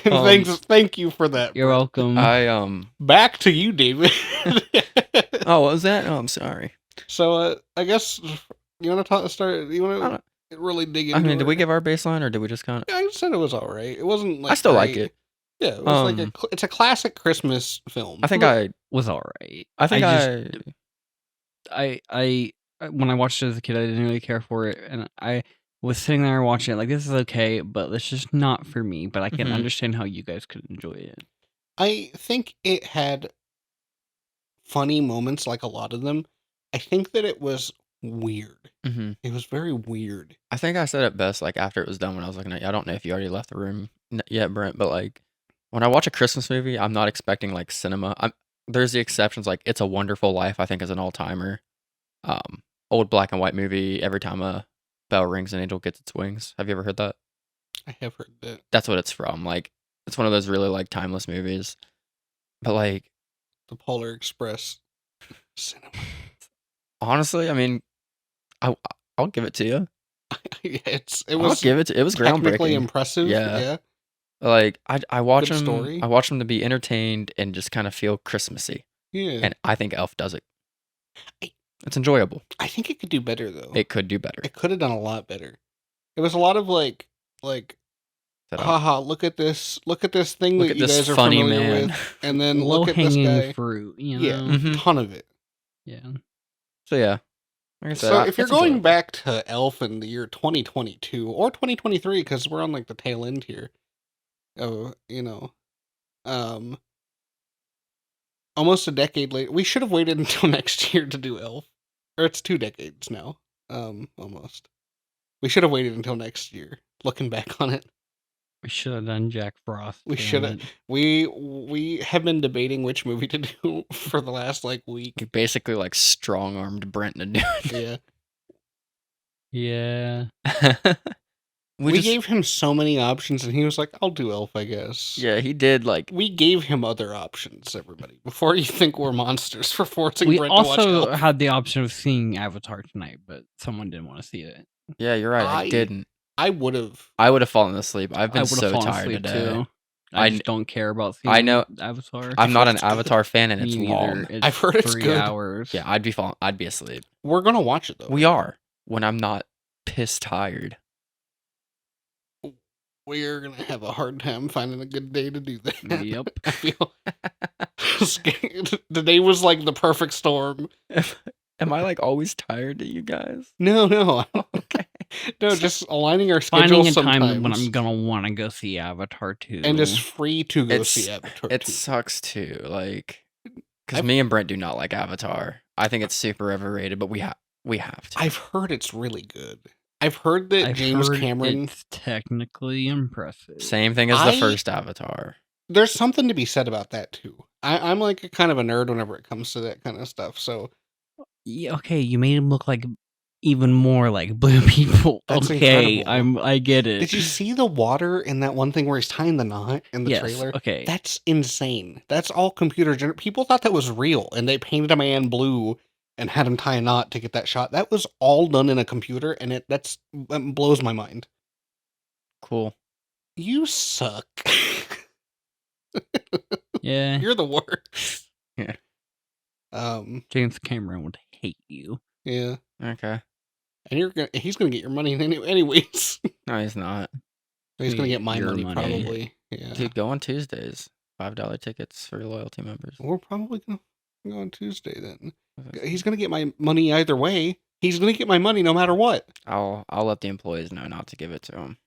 Um, thank you for that. You're Brent. welcome. I Back to you, David. Oh, what was that? Oh, I'm sorry. So I guess you want to start. You I want to really dig into. I mean, did we it? give our baseline or did we just kind of? I said it was all right. It wasn't like I still like great. it. Yeah, it was Um, it's a classic Christmas film. I think I was alright. I think I when I watched it as a kid, I didn't really care for it, and I was sitting there watching it like, this is okay, but it's just not for me. But I can Mhm. understand how you guys could enjoy it. I think it had funny moments, like a lot of them. I think that it was weird. Mhm. It was very weird. I think I said it best like after it was done when I was looking at you. I don't know if you already left the room yet, Brent, but like when I watch a Christmas movie, I'm not expecting like cinema. There's the exceptions like It's a Wonderful Life, I think is an all-timer. Old black and white movie, Every Time a Bell Rings an Angel Gets Its Wings. Have you ever heard that? I have heard that. That's what it's from. Like it's one of those really like timeless movies. But like The Polar Express cinema. honestly, I mean, I'll give it to you. It I'll was give it to, it was technically groundbreaking. impressive. Yeah. Yeah. Like I watch Good them. story. I watch them to be entertained and just kind of feel Christmassy. Yeah. And I think Elf does it. I- It's enjoyable. I think it could do better though. It could do better. It could have done a lot better. It was a lot of like Set up. haha, look at this thing Look that at you this guys are funny familiar man. with, and then Low look at this hanging guy. fruit, you know. Yeah, Mhm. ton of it. Yeah. So yeah, like I said, So if you're it's going enjoyable. back to Elf in the year 2022 or 2023, because we're on like the tail end here, of almost a decade later, we should have waited until next year to do Elf, or it's 2 decades now, almost. We should have waited until next year. Looking back on it, We should have done Jack Frost. we damn should have. it. We have been debating which movie to do for the last like week. You basically like strong armed Brent to do Yeah, Yeah. it. we gave him so many options, and he was like, "I'll do Elf, I guess." Yeah, he did like. We gave him other options, everybody. Before you think we're monsters for forcing We Brent to watch also Elf. had the option of seeing Avatar tonight, but someone didn't want to see it. Yeah, you're right. I I- didn't. I would have. I would have fallen asleep. I've I been would so have fallen tired asleep today. too. I I kn- just don't care about seeing I know- Avatar. I'm not an It's good. Avatar fan, and Me it's neither. long. It's I've heard it's 3 good. hours. Yeah, I'd be asleep. We're gonna watch it though. We are when I'm not pissed tired. We're gonna have a hard time finding a good day to do that. Yep. I feel scared. Today was like the perfect storm. Am I like always tired to you guys? No, Okay. no, just aligning our Finding schedules a time sometimes, when I'm gonna want to go see Avatar 2. and just free to go It's- see Avatar. It 2. sucks too, like, because I've- me and Brent do not like Avatar. I think it's super overrated, but we have to. I've heard it's really good. I've heard that I've James heard Cameron. It's technically impressive. Same thing as I- the first Avatar. There's something to be said about that too. I'm like a kind of a nerd whenever it comes to that kind of stuff. So Yeah, okay, you made him look like even more like blue people. That's okay, incredible. I get it. did you see the water in that one thing where he's tying the knot in the yes, trailer? okay. That's insane. That's all computer generated. People thought that was real, and they painted a man blue and had him tie a knot to get that shot. That was all done in a computer, and that blows my mind. Cool. You suck. Yeah, You're the worst. Yeah. James Cameron would hate you. Yeah. Okay. And he's gonna get your money anyways. No, he's not. He's gonna get my Your money, money. probably. Yeah. Dude, go on Tuesdays. $5 tickets for loyalty members. We're probably gonna go on Tuesday then. He's gonna get my money either way. He's gonna get my money no matter what. I'll let the employees know not to give it to him.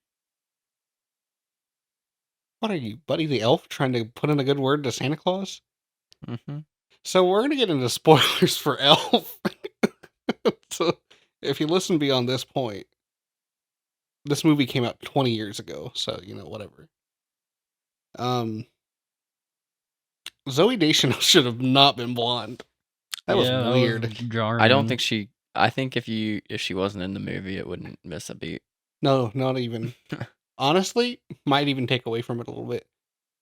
What are you, Buddy the Elf, trying to put in a good word to Santa Claus? Mm-hmm. So we're gonna get into spoilers for Elf. So if you listen beyond this point, this movie came out 20 years ago, so whatever. Zoe Deschanel should have not been blonde. That was Yeah, weird. jarring. I don't think she. I think if she wasn't in the movie, it wouldn't miss a beat. No, not even. honestly, might even take away from it a little bit.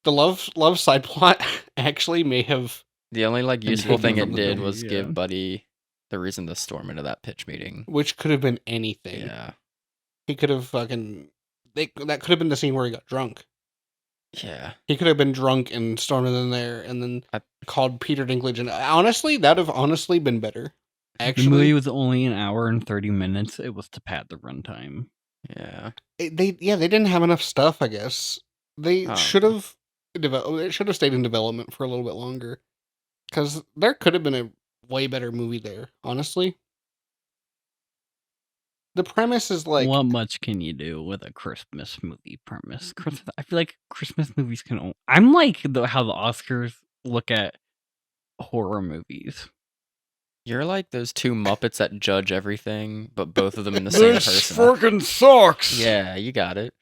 The love side plot actually may have, The only like And useful thing taking it from the did movie, was yeah. give Buddy the reason to storm into that pitch meeting. which could have been anything. Yeah. He could have fucking. That could have been the scene where he got drunk. Yeah. He could have been drunk and stormed in there, and then I- called Peter Dinklage. And honestly, that'd have honestly been better. The Actually, movie was only an hour and 30 minutes. It was to pad the runtime. Yeah. they didn't have enough stuff. I guess they Oh. should have It should have stayed in development for a little bit longer, because there could have been a way better movie there. Honestly, the premise is like What much can you do with a Christmas movie premise? I feel like Christmas movies can. I'm like how the Oscars look at horror movies. You're like those two Muppets that judge everything, but both of them in the same person. fucking sucks. Yeah, you got it.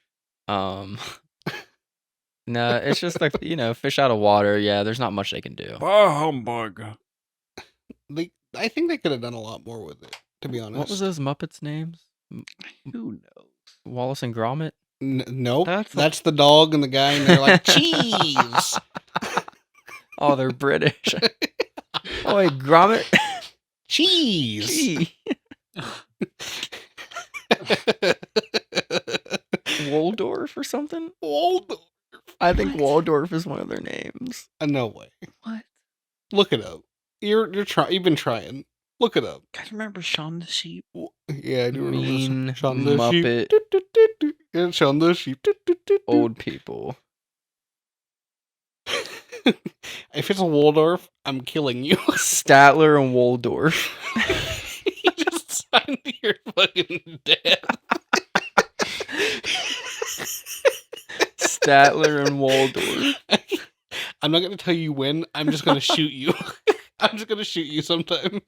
No, it's just like, fish out of water. Yeah, there's not much they can do. Bah humbug. I think they could have done a lot more with it. To be honest, What was those Muppets' names? Who knows? Wallace and Gromit? Nope, That's that's the dog and the guy, and they're like cheese. Oh, they're British. Oh, wait, Gromit? Cheese. Gee. Waldorf or something? Waldorf. I think Waldorf is one of their names. No way. What? Look it up. You've been trying. Look it up. Guys, remember Shaun the Sheep? Yeah, I do remember Mean this. Shaun the Sheep. Muppet. Yeah, Shaun the Sheep. Old people. If it's a Waldorf, I'm killing you. Statler and Waldorf. You just signed your fucking death. Statler and Waldorf. I'm not going to tell you when. I'm just going to shoot you. I'm just going to shoot you sometime.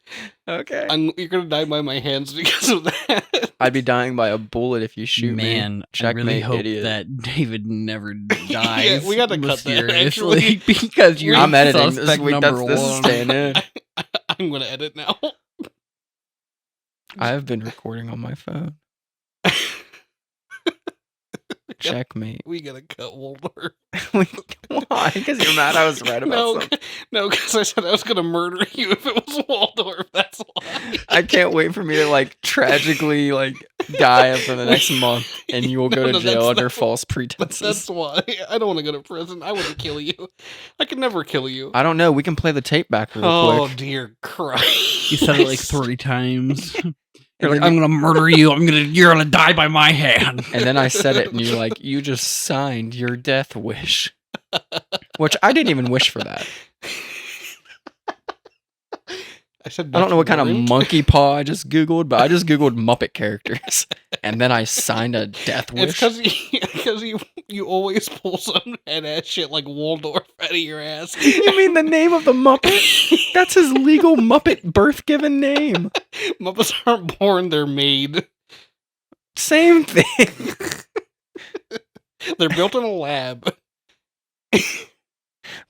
Okay. You're going to die by my hands because of that. I'd be dying by a bullet if you shoot me. Man, I really Checkmate, hope idiot. that David never dies. We gotta cut that, mysteriously, actually. because you're I'm editing this suspect week. number This is one. staying in. I'm going to edit now. I have been recording on my phone. Checkmate. We got to cut Waldorf. Why? Because you're mad I was right about something. No, because I said I was going to murder you if it was Waldorf. That's why. I can't wait for me to tragically die for the next month, and you will go to jail under false pretenses. That's why. I don't want to go to prison. I wouldn't kill you. I could never kill you. I don't know. We can play the tape back real Oh, quick. dear Christ. You said it like 3 times. You're And like, then I'm gonna murder you. You're gonna die by my hand. And then I said it, and you're like, you just signed your death wish. Which I didn't even wish for that. I said I don't know what kind of Brent. monkey paw I just Googled, but I just Googled Muppet characters. And then I signed a death It's wish. because you always pull some head ass shit like Waldorf out of your ass. You mean the name of the Muppet? That's his legal Muppet birth given name. Muppets aren't born, they're made. Same thing. They're built in a lab.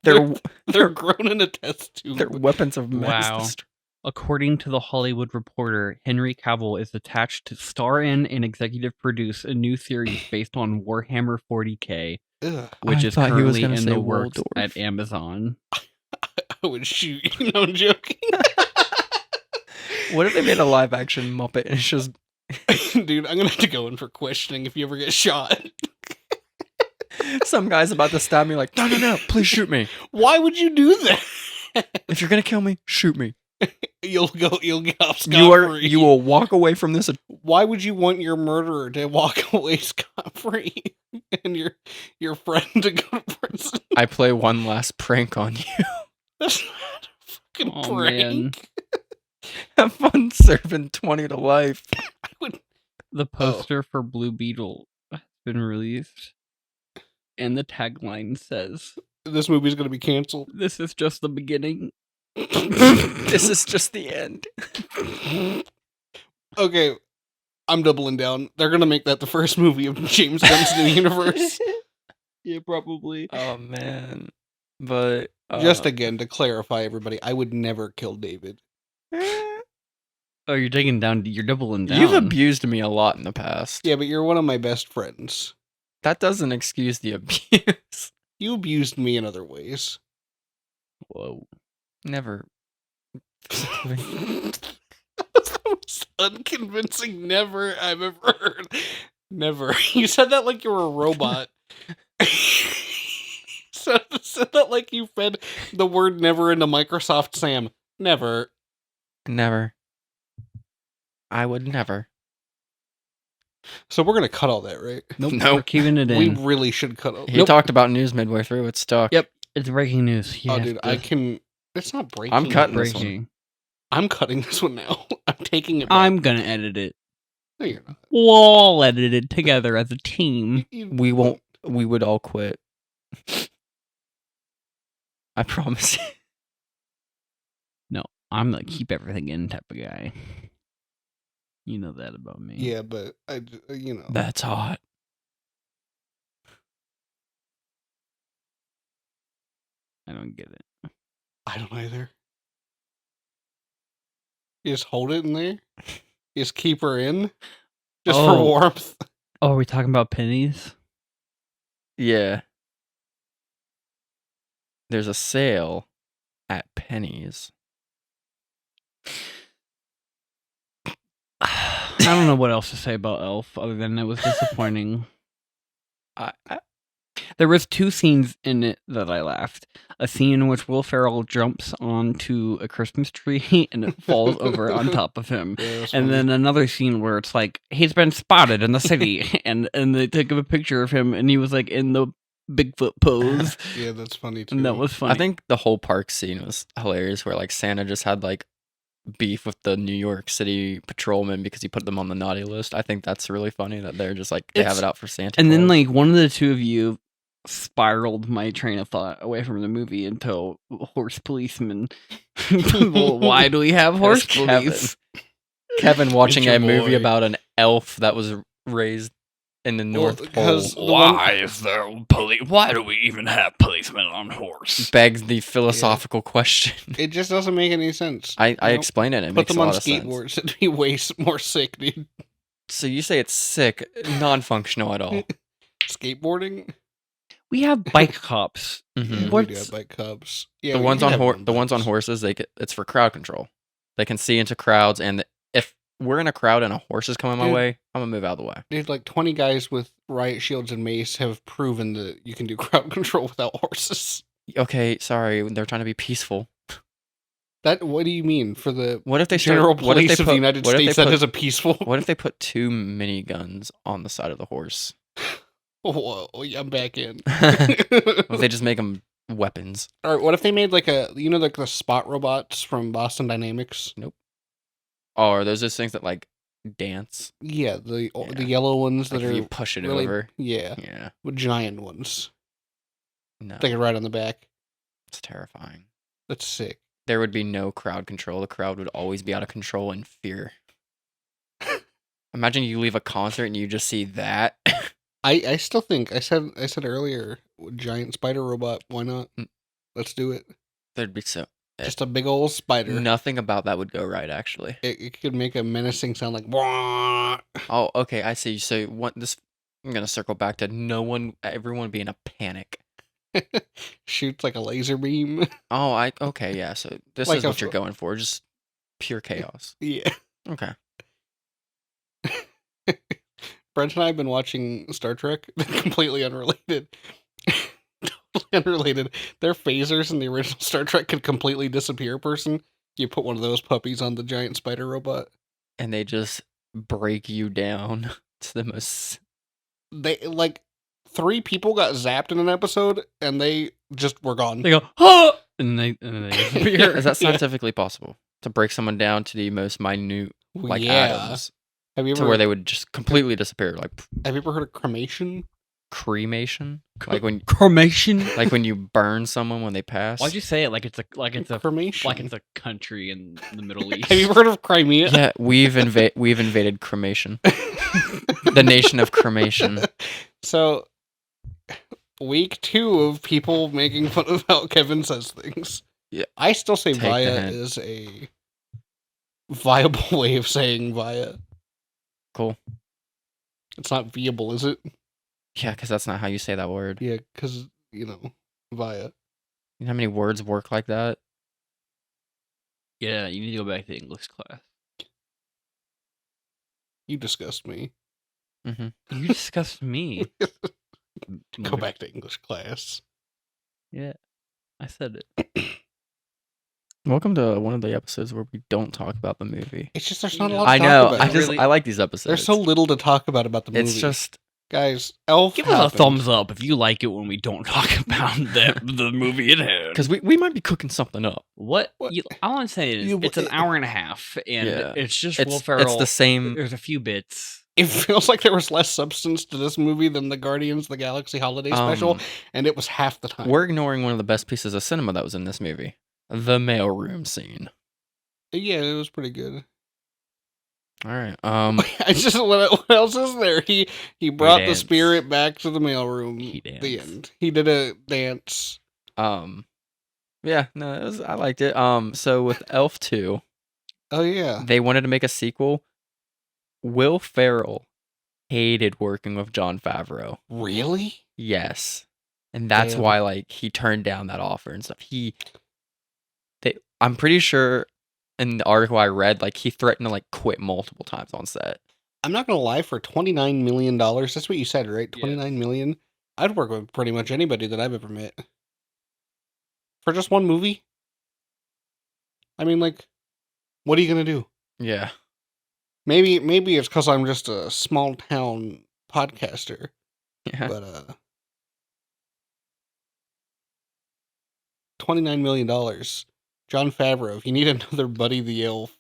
They're grown in a test tube. they're weapons of mass Wow. destruction. According to the Hollywood Reporter, Henry Cavill is attached to star in and executive produce a new series based on Warhammer 40k, Ugh, which I is thought he was currently gonna in say the works Waldorf. at Amazon. I would shoot you. No, I'm joking. What if they made a live action Muppet and it's just Dude, I'm gonna have to go in for questioning if you ever get shot. some guy's about to stab me like, no, please shoot me. Why would you do that? If you're gonna kill me, shoot me. You'll get off scot-free. You will walk away from this. Why would you want your murderer to walk away scot-free and your friend to go to prison? I play one last prank on you. That's not a fucking Oh, prank. man. Have fun serving 20 to life. I would. The poster for Blue Beetle has been released, and the tagline says, This movie's gonna be canceled. "This is just the beginning." This is just the end. Okay, I'm doubling down. They're gonna make that the first movie of James Gunn's new universe. Yeah, probably. Oh man. But Just again to clarify, everybody, I would never kill David. Oh, you're doubling down. you've abused me a lot in the past. Yeah, but you're one of my best friends. That doesn't excuse the abuse. You abused me in other ways. Whoa. Never. That's the most unconvincing never I've ever heard. Never. You said that like you were a robot. Said that like you fed the word never into Microsoft Sam. Never. Never. I would never. So we're gonna cut all that, right? Nope. Nope. We're keeping it in. We really should cut all. He talked about news midway through. It's stuck. Yep. It's breaking news. You Oh, have dude, to- I can. It's not breaking. I'm cutting this one. breaking. I'm cutting this one now. I'm taking it back. I'm gonna edit it. No, you're not. We'll all edit it together as a team. We won't. We would all quit. I promise. I'm the keep everything in type of guy. You know that about me. Yeah, but you know. That's hot. I don't get it. I don't either. You just hold it in there. You just keep her in, just for Oh. warmth. Oh, are we talking about pennies? Yeah. There's a sale at Penny's. I don't know what else to say about Elf other than it was disappointing. I There was 2 scenes in it that I laughed. A scene in which Will Ferrell jumps onto a Christmas tree and it falls over on top of him. Yeah, that's And funny. then another scene where it's like he's been spotted in the city, and they took a picture of him, and he was like in the Bigfoot pose, Yeah, that's funny too. and that was funny. I think the whole park scene was hilarious, where like Santa just had like beef with the New York City patrolman because he put them on the naughty list. I think that's really funny that they're just like they have It's- it out for Santa. and then Claus. like one of the 2 of you spiraled my train of thought away from the movie until horse policeman. Well, why do we have horse Kevin. police? Kevin watching your a movie boy. about an elf that was raised in the North Pole because the one- is there police? Why do we even have policemen on horse? begs the philosophical question. it just doesn't make any sense. I You know? explained it. And it Put makes them a on lot of sense. skateboards. It'd be way more sick, dude. So you say it's sick, non-functional at all. Skateboarding. We have bike cops. Mhm. Yeah, we do What's- have bike cops. Yeah, The we ones do on have the ones on bikes. horses, it's for crowd control. They can see into crowds, and if we're in a crowd and a horse is coming my Dude. way, I'm gonna move out of the way. Dude, like 20 guys with riot shields and mace have proven that you can do crowd control without horses. Okay, sorry, they're trying to be peaceful. What do you mean for the What if they start- general what if they police of put- the United what if they States? That put- is a peaceful. What if they put 2 miniguns on the side of the horse? Whoa, I'm back in. What if they just make them weapons? Or what if they made like like the spot robots from Boston Dynamics? Oh, are those things that like dance? Yeah, the Yeah. yellow ones Like that if are you push it really over. yeah, Yeah. with giant ones. No, They could ride on the back. it's terrifying. That's sick. There would be no crowd control. The crowd would always be out of control and fear. Imagine you leave a concert and you just see that. I still think I said earlier, giant spider robot. Why not? Mm. Let's do it. There'd be so Just a big old spider. nothing about that would go right. Actually. It could make a menacing sound like. "Wah." Oh, okay. I see. So what this? I'm gonna circle back to everyone be in a panic. Shoots like a laser beam. Oh, okay, yeah. So this Like is a what you're f- going for, just pure chaos. Yeah. Okay. Brent and I have been watching Star Trek. Completely unrelated. Totally unrelated. Their phasers in the original Star Trek could completely disappear a person. You put one of those puppies on the giant spider robot. And they just break you down. It's the most. They like 3 people got zapped in an episode and they just were gone. They go, oh, and they disappear. Is that Yeah. scientifically possible to break someone down to the most minute, like atoms, Have you to ever where they would just completely disappear, like have you ever heard of cremation? cremation, like Cremation. when you burn someone when they pass? Why'd you say it like it's a Cremation. like it's a country in the Middle East? Have you ever heard of Crimea? Yeah, we've invaded cremation, the nation of cremation. So, week 2 of people making fun of how Kevin says things. Yeah. I still say Take the via hint. is a viable way of saying via. Cool. It's not viable, is it? Yeah, because that's not how you say that word. Yeah, because, you know, via. You know how many words work like that? Yeah, you need to go back to English class. You disgust me. Mm-hmm. You discussed me. Go back to English class. Yeah, I said it. Welcome to one of the episodes where we don't talk about the movie. It's just there's You not a know, lot to I talk know. about. I like these episodes. There's so little to talk about the movie. It's just guys, Elf Give happened. us a thumbs up if you like it when we don't talk about the movie at hand. because we might be cooking something up. What What? all I'm saying is it's an hour and a half, and Yeah. it's just It's Will Ferrell. it's the same. There's a few bits. It feels like there was less substance to this movie than the Guardians of the Galaxy holiday special, and it was half the time. We're ignoring one of the best pieces of cinema that was in this movie, the mailroom scene. Yeah, it was pretty good. All right. I just what else is there? He brought the dance. spirit back to the mailroom. He The danced. end. He did a dance. Yeah, no, I liked it. So with Elf 2, Oh yeah. they wanted to make a sequel. Will Ferrell hated working with Jon Favreau. Really? Yes. And that's Damn. why like he turned down that offer and stuff. I'm pretty sure in the article I read, like he threatened to like quit multiple times on set. I'm not gonna lie, for $29 million, that's what you said, right? Yes. 29 million. I'd work with pretty much anybody that I've ever met. For just one movie? I mean, like, what are you gonna do? Yeah. Maybe it's because I'm just a small town podcaster. Yeah. But $29 million. Jon Favreau, if you need another Buddy the Elf,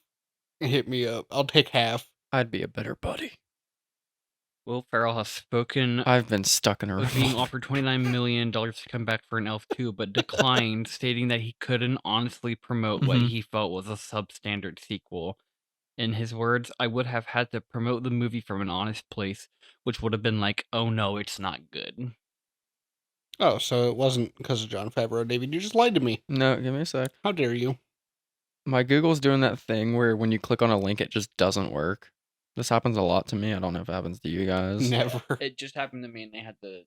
hit me up. I'll take half. I'd be a better buddy. Will Ferrell has spoken I've been stuck in a of being room. offered $29 million to come back for an Elf 2, but declined, stating that he couldn't honestly promote what Mhm. he felt was a substandard sequel. In his words, I would have had to promote the movie from an honest place, which would have been like, oh no, it's not good. Oh, so it wasn't because of Jon Favreau, David. You just lied to me. No, give me a sec. How dare you? My Google's doing that thing where when you click on a link, it just doesn't work. This happens a lot to me. I don't know if it happens to you guys. Never. It just happened to me and they had to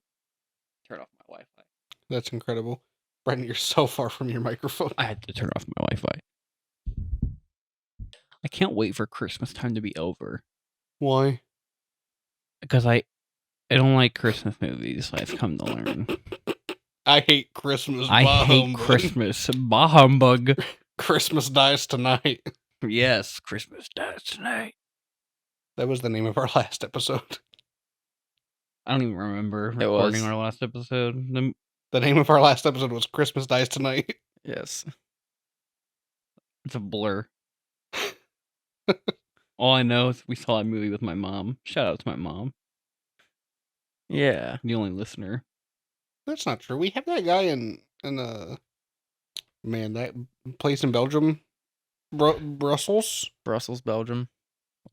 turn off my Wi-Fi. That's incredible. Brent, you're so far from your microphone. I had to turn off my Wi-Fi. I can't wait for Christmas time to be over. Why? Because I don't like Christmas movies, I've come to learn. I hate Christmas. I bah hate humbug. Christmas. Bah humbug. Christmas dies tonight. Yes, Christmas dies tonight. That was the name of our last episode. I don't even remember It recording was. our last episode. The name of our last episode was Christmas Dies Tonight. Yes. It's a blur. All I know is we saw a movie with my mom. Shout out to my mom, Yeah. the only listener. That's not true. We have that guy in man, that place in Belgium, Brussels. Brussels, Belgium.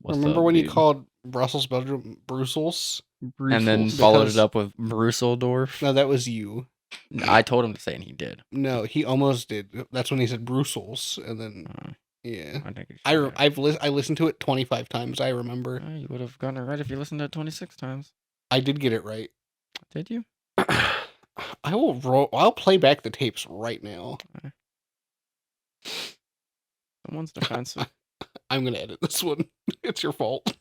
What's Remember up, when you dude? called Brussels, Belgium, Brussels? And then Brussels. followed Because- it up with Brusseldorf. No, that was you. I told him to say it and he did. No, he almost did. That's when he said Brussels, and then yeah. I think I listened to it 25 times. I remember. You would have gotten it right if you listened to it 26 times. I did get it right. Did you? I'll play back the tapes right now. Someone's defensive. I'm gonna edit this one. It's your fault.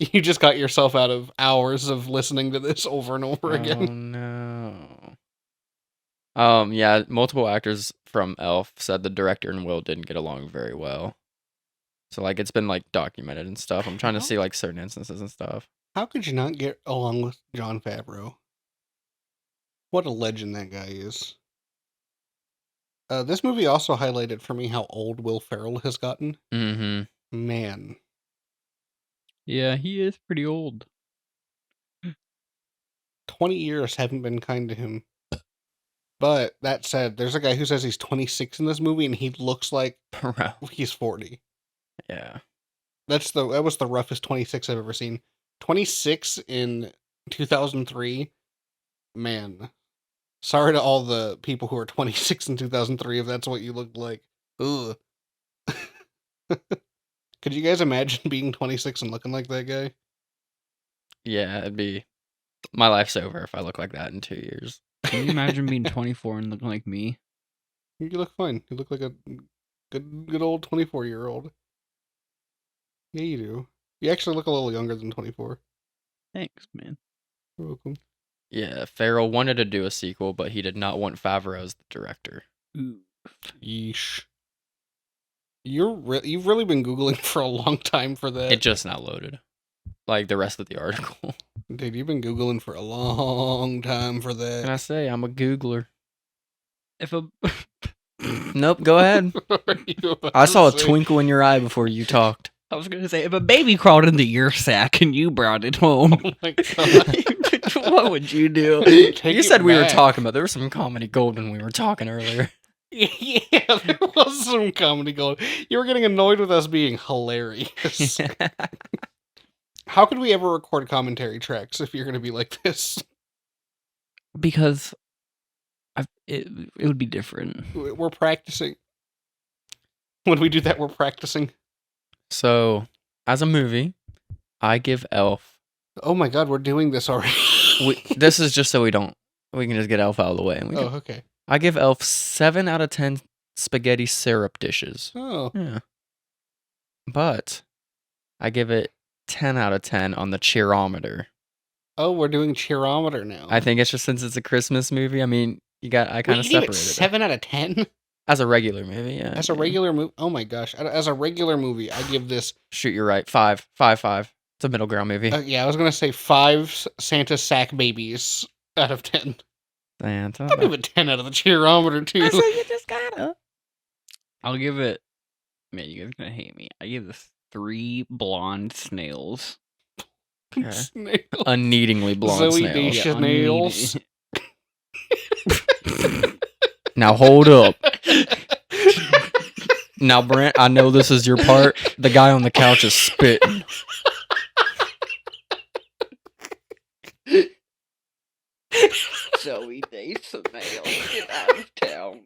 You just got yourself out of hours of listening to this over and over again. Oh no. Yeah, multiple actors from Elf said the director and Will didn't get along very well. So like it's been like documented and stuff. I'm trying to see like certain instances and stuff. How could you not get along with Jon Favreau? What a legend that guy is. This movie also highlighted for me how old Will Ferrell has gotten. Mm-hmm. Man. Yeah, he is pretty old. 20 years haven't been kind to him. But that said, there's a guy who says he's 26 in this movie and he looks like Bro. he's 40. Yeah. That was the roughest 26 I've ever seen. 26 in 2003. Man. Sorry to all the people who are 26 in 2003 if that's what you looked like. Ugh. Could you guys imagine being 26 and looking like that guy? Yeah, it'd be My life's over if I look like that in 2 years. Can you imagine being 24 and looking like me? You look fine. You look like a good old 24-year-old. Yeah, you do. You actually look a little younger than 24. Thanks, man. You're welcome. Yeah, Farrell wanted to do a sequel, but he did not want Favreau as the director. Ooh. Yeesh. You've really been Googling for a long time for that. It just now loaded. Like the rest of the article. Dude, you've been Googling for a long time for that. Can I say I'm a Googler? If a Nope, go ahead. What are you about I to saw a say? twinkle in your eye before you talked. I was gonna say, if a baby crawled into your sack and you brought it home, Oh my god. what would you do? Take You it said we were back. talking about there was some comedy gold when we were talking earlier. Yeah, there was some comedy gold. You were getting annoyed with us being hilarious. How could we ever record commentary tracks if you're going to be like this? Because it would be different. We're practicing. When we do that, we're practicing. So, as a movie, I give Elf. Oh my god, we're doing this already. This is just so we can just get Elf out of the way. And Oh, okay. I give Elf 7 out of 10 spaghetti syrup dishes. Oh, Yeah. But I give it 10 out of 10 on the cheerometer. we're doing cheerometer now. I think it's just since it's a Christmas movie. I mean, I kind of you gave separated it it. 7 out of 10? As a regular movie, yeah. As a yeah. regular movie? Oh my gosh. As a regular movie, I give this... Shoot, you're right. 5. It's a middle ground movie. yeah, I was going to say 5 Santa sack babies out of 10. Santa. I'll give it 10 out of the cheerometer, too. you just gotta. I'll give it. Man, you guys are gonna hate me. I give this 3 blonde snails. Okay. Snail. Unneedingly blonde Zoe snails. Deschanel. Snails. Now hold up. Now, Brent, I know this is your part. The guy on the couch is spitting. Zoe Deschanel, get out of town.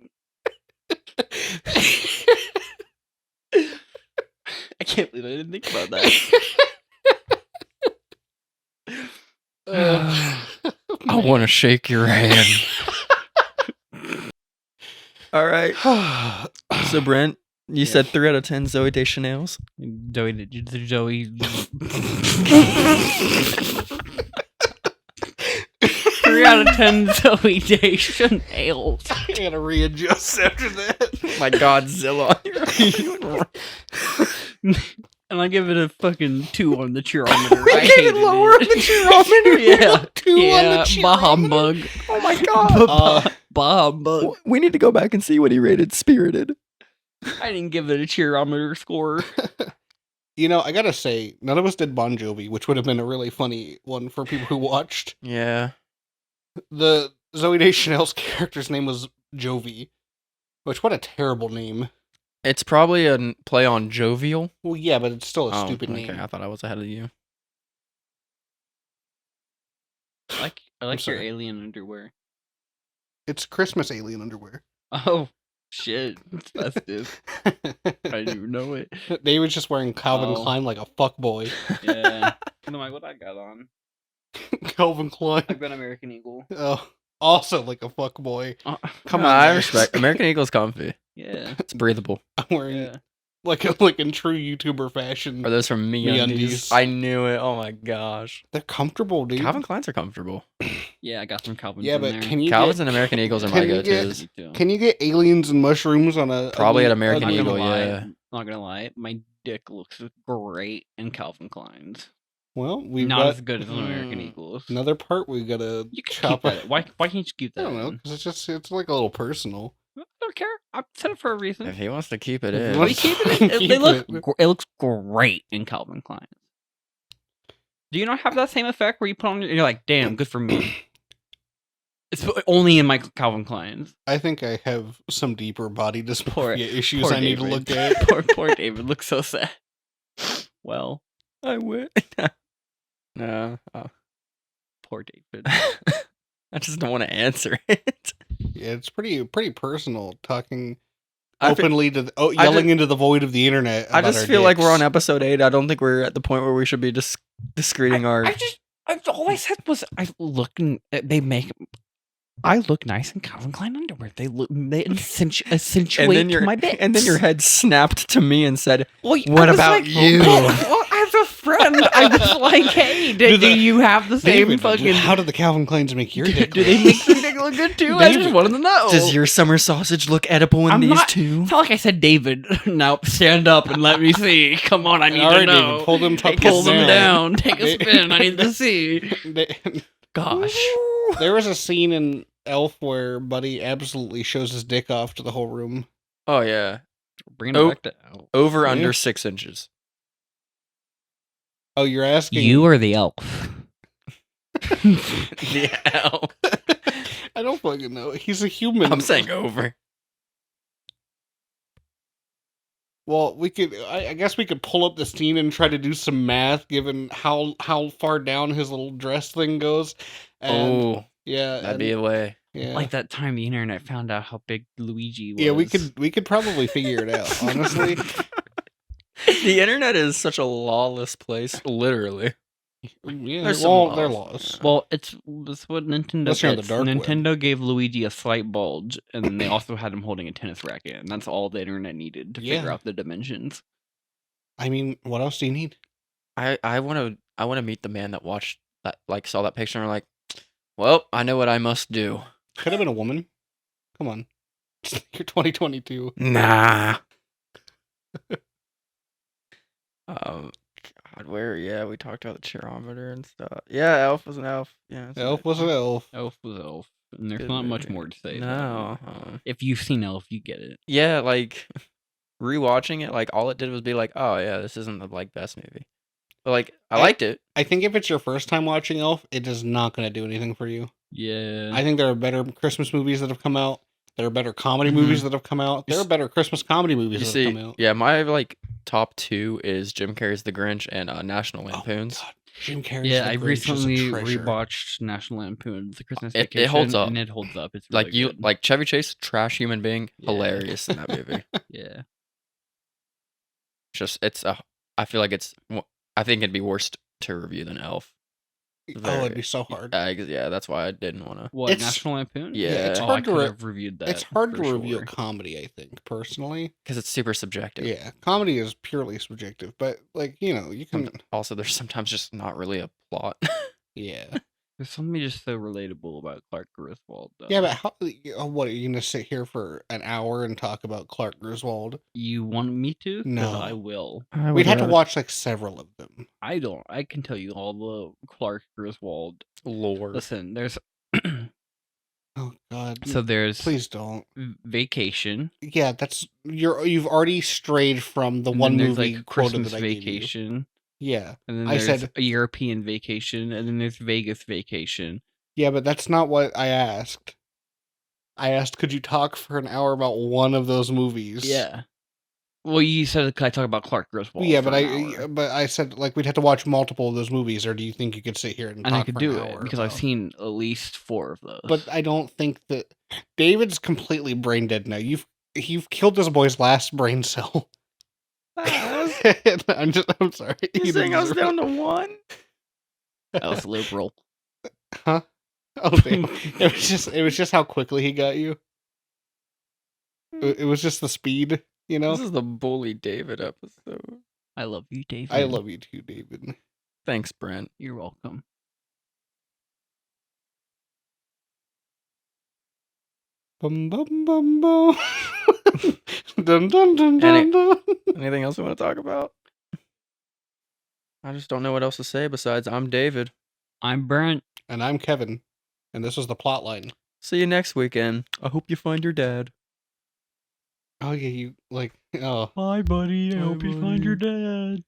I can't believe I didn't think about that. I want to shake your hand. All right. So, Brent, you said 3 out of 10 Zoe Deschanel's. Zoe. 3 out of 10 Zoe Deschanel. I gotta readjust after that. My Godzilla. And I give it a fucking 2 on the cheerometer. We I gave it hated lower on the cheerometer? Yeah. 2 on the Yeah, cheerometer? bah humbug. Oh my god. Bah humbug. We need to go back and see what he rated Spirited. I didn't give it a cheerometer score. You know, I gotta say, none of us did Bon Jovi, which would have been a really funny one for people who watched. Yeah. The Zoe Deschanel's character's name was Jovi, which, what a terrible name. It's probably a play on jovial. Well, yeah, but it's still a Oh, stupid okay. name. I thought I was ahead of you. I like your sorry. alien underwear. It's Christmas alien underwear. Oh, shit. It's festive. I didn't even know it. David's just wearing Calvin Oh. Klein like a fuckboy. Yeah. And I'm like, what I got on? Calvin Klein. I've got American Eagle. Oh, also like a fuckboy. Come on, I guys. respect. American Eagle's comfy. Yeah. It's breathable. I'm wearing Yeah. like in true YouTuber fashion. Are those from MeUndies. MeUndies? I knew it. Oh my gosh. They're comfortable, dude. Calvin Kleins are comfortable. Yeah, I got some Calvin's Yeah, in but there. can you Calvin's get, and American Eagles are my can you get- go-tos. Me too. can you get aliens and mushrooms on a Probably at ugly- American Not ugly- Eagle, gonna lie. yeah. Not gonna lie. My dick looks great in Calvin Klein's. Well, we've Not got as good as American Eagles. another part we gotta You can chop keep it. that. Why can't you keep I that? don't know, in? because it's like a little personal. I don't care. I said it for a reason. If he wants to keep it If in. you Why want do you keep it? Keep They look. it. It looks great in Calvin Klein. Do you not have that same effect where you put on? You're like, damn, good for me. It's only in my Calvin Klein's. I think I have some deeper body dysmorphia issues poor I need to David. look at. Poor David looks so sad. Well, I would. No. Oh. poor David. I just don't want to answer it. Yeah, it's pretty personal talking I feel- openly to I yelling ju- into the void of the internet. I about just our feel like we're on dicks. episode 8. I don't think we're at the point where we should be discreting our. I just All I said was I look nice in Calvin Klein underwear. They accentuate my bits. and then your head snapped to me and said, Well, "What I was about like, you?" Well, as a friend, I was like, hey, do you have the same David, fucking? how do the Calvin Kleins make your dick Do look? they make your dick look good too? I just David, wanted to know. Does your summer sausage look edible in I'm these not- two? It's not like I said, David. Now stand up and let me see. Come on, I need All to right, know. David, pull them Pull puppets them down. down. Take a spin. I need to see. They- Gosh. There was a scene in Elf where Buddy absolutely shows his dick off to the whole room. Oh yeah, Bringing it back to over Yeah. under 6 inches. Oh, you're asking? you are the elf. Yeah, I don't fucking know. He's a human. I'm saying over. Well, we could. I guess we could pull up the scene and try to do some math, given how far down his little dress thing goes. And, Oh, yeah, that'd be a way. yeah. Like that time the internet found out how big Luigi was. Yeah, we could probably figure it out. Honestly, The internet is such a lawless place, literally. yeah. There's some Well, they're laws. laws. Well, that's what Nintendo Unless you're on the gets. dark web. Nintendo gave Luigi a slight bulge, and then they also had him holding a tennis racket, and that's all the internet needed to figure Yeah. out the dimensions. I mean, what else do you need? I want to meet the man that watched that, like saw that picture and were like, well, I know what I must do. Could have been a woman. Come on, you're 2022. Nah. God, yeah, we talked about the cheerometer and stuff. Yeah, Elf was an elf. Yeah, Elf was an elf. Elf was Elf, and there's Good not much movie. more to say. No. If you've seen Elf, you get it. Yeah, like rewatching it, like all it did was be like, oh yeah, this isn't the like best movie. But like I liked it. I think if it's your first time watching Elf, it is not going to do anything for you. Yeah. I think there are better Christmas movies that have come out. There are better comedy Mhm. movies that have come out. There are better Christmas comedy movies You that see, have come out. yeah, my like top 2 is Jim Carrey's The Grinch and National Oh, Lampoons. God. Jim Carrey's Yeah, The I Grinch is a recently treasure. rewatched National Lampoon's The Christmas It Vacation. holds up. And it holds up. It's really Like you, good. like Chevy Chase, trash human being, Yeah. hilarious in that movie. Yeah. Just I feel like I think it'd be worse to review than Elf. Oh, it'd be so hard. Yeah, that's why I didn't want to. What, It's- National Lampoon? Yeah, it's Oh, hard I to could re- have reviewed that. It's hard to for review sure. a comedy, I think, personally. Because it's super subjective. Yeah, comedy is purely subjective, but like, you know, you can. Also, there's sometimes just not really a plot. Yeah, There's something just so relatable about Clark Griswold, though. yeah, but how? What are you gonna sit here for an hour and talk about Clark Griswold? You want me to? 'Cause No. I will. We'd have to watch like several of them. I don't. I can tell you all the Clark Griswold. lore. Listen, there's Oh God! there's Please don't. Vacation. Yeah, you've already strayed from the and one then there's movie like quota Christmas that I gave you. Vacation. Yeah, And then I there's said- a European Vacation, and then there's Vegas Vacation. yeah, but that's not what I asked. I asked, could you talk for an hour about one of those movies? Yeah. Well, you said, "Can I talk about Clark Griswold?" Yeah, for but an hour?" I said like we'd have to watch multiple of those movies, or do you think you could sit here and talk and I could for do an it hour because I've about- seen at least 4 of those. But I don't think that David's completely brain dead now. You've killed this boy's last brain cell. I'm sorry. You He saying I was deserves down to 1? that was liberal. it. Huh? Oh damn! It was just how quickly he got you. It was just the speed, you know. This is the Bully David episode. I love you, David. I love you too, David. Thanks, Brent. You're welcome. Bum bum bum bum. Dun dun dun dun Any- dun. Anything else you want to talk about? I just don't know what else to say besides I'm David. I'm Brent. And I'm Kevin, and this was the plot line. See you next weekend. I hope you find your dad. Oh yeah, you like oh. Bye, buddy. I hope you find your dad.